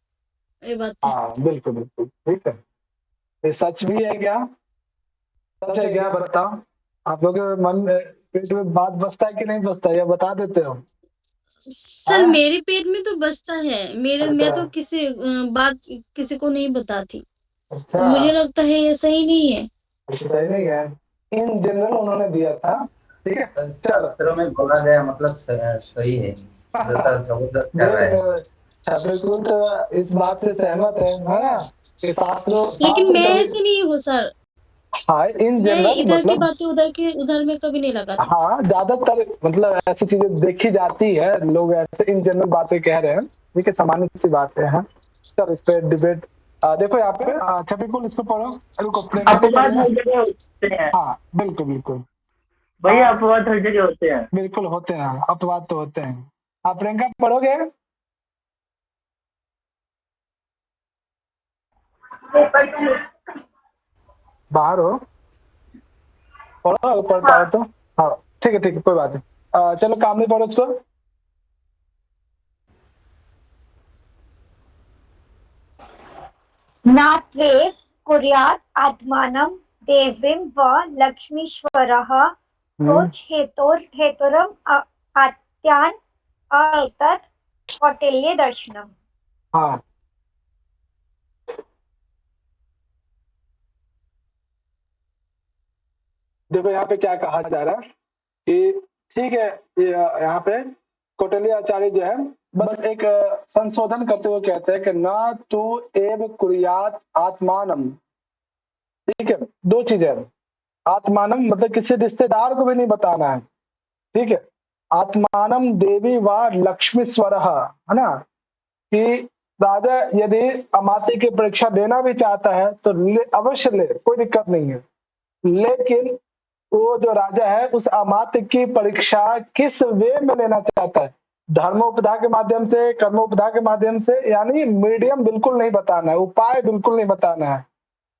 ये बात। हाँ बिल्कुल ठीक है। ये सच भी है क्या? सच है क्या बताओ? आप लोग के मन में पेट में बात बसता है कि नहीं बसता, या बता देते हो? सर मेरे पेट में तो बसता है, मैं तो किसी बात किसी को नहीं बताती। अच्छा। तो मुझे लगता है ये सही नहीं है। सही नहीं है, इन जनरल उन्होंने दिया था, ठीक है। शास्त्रों में बोला गया मतलब सही है। जबरदस्त कर रहा है। बिल्कुल, तो इस बात से सहमत है ना कि शास्त्रों, लेकिन मैं ऐसी नहीं हूँ सर। हाँ इन जनरल इधर की मतलब बातें उधर में कभी नहीं लगाती। हाँ, ज्यादातर मतलब ऐसी चीजें देखी जाती है, लोग ऐसे इन जनरल बातें कह रहे हैं, ठीक है, सामान्य सी बातें हैं। सर इस पे डिबेट देखो यहाँ पे अच्छा बिल्कुल इसको पढ़ो। हाँ बिल्कुल भैया अपवाद हर जगह होते हैं। बिल्कुल होते हैं, अपवाद तो होते हैं। आप प्रियंका पढ़ोगे? बाहर हो, पढ़ो पढ़ पाओ तो। हाँ ठीक है कोई बात नहीं। चलो काम नहीं पढ़ो उसको। नात्वे कुर्यात् आत्मानं देवीं व लक्ष्मीश्वरः सोच हेतुरम् आत्यान् एतत् कौटिल्य दर्शनम्। हाँ देखो यहाँ पे क्या कहा जा रहा है कि ठीक है, यहाँ पे कौटिल्य आचार्य जो है बस एक संशोधन करते हुए कहते हैं कि ना तू एव कुर्यात् आत्मानम, ठीक है। दो चीजें, आत्मानम मतलब किसी रिश्तेदार को भी नहीं बताना है, ठीक है। आत्मानम देवी व लक्ष्मीश्वर, है ना, कि राजा यदि अमात्य की परीक्षा देना भी चाहता है तो अवश्य ले, कोई दिक्कत नहीं है, लेकिन वो जो राजा है उस अमात्य की परीक्षा किस वे में लेना चाहता है, धर्मोपधा के माध्यम से, कर्मोपधा के माध्यम से, यानी मीडियम बिल्कुल नहीं बताना है, उपाय बिल्कुल नहीं बताना है,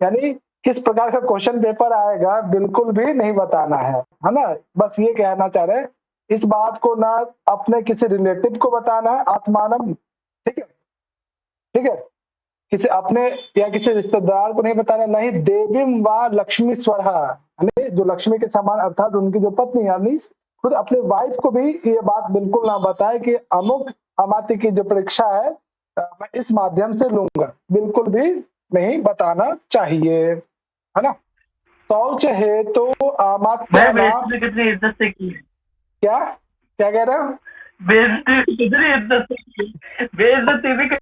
यानी किस प्रकार का क्वेश्चन पेपर आएगा बिल्कुल भी नहीं बताना है ना। बस ये कहना चाह रहे हैं, इस बात को ना अपने किसी रिलेटिव को बताना है आत्मानम, ठीक है, किसी अपने या किसी रिश्तेदार को नहीं बताना, नहीं देवीम व लक्ष्मीश्वर, यानी जो लक्ष्मी के समान अर्थात उनकी जो पत्नी, यानी खुद अपने वाइफ को भी ये बात बिल्कुल ना बताए कि अमुक अमात्य की जो परीक्षा है मैं इस माध्यम से लूंगा, बिल्कुल भी नहीं बताना चाहिए, है ना। शौच है तो अमात्य कितनी इज्जत से की है। क्या कह रहे हो? बेइज्जती कितनी इज्जत से की, बेइज्जती भी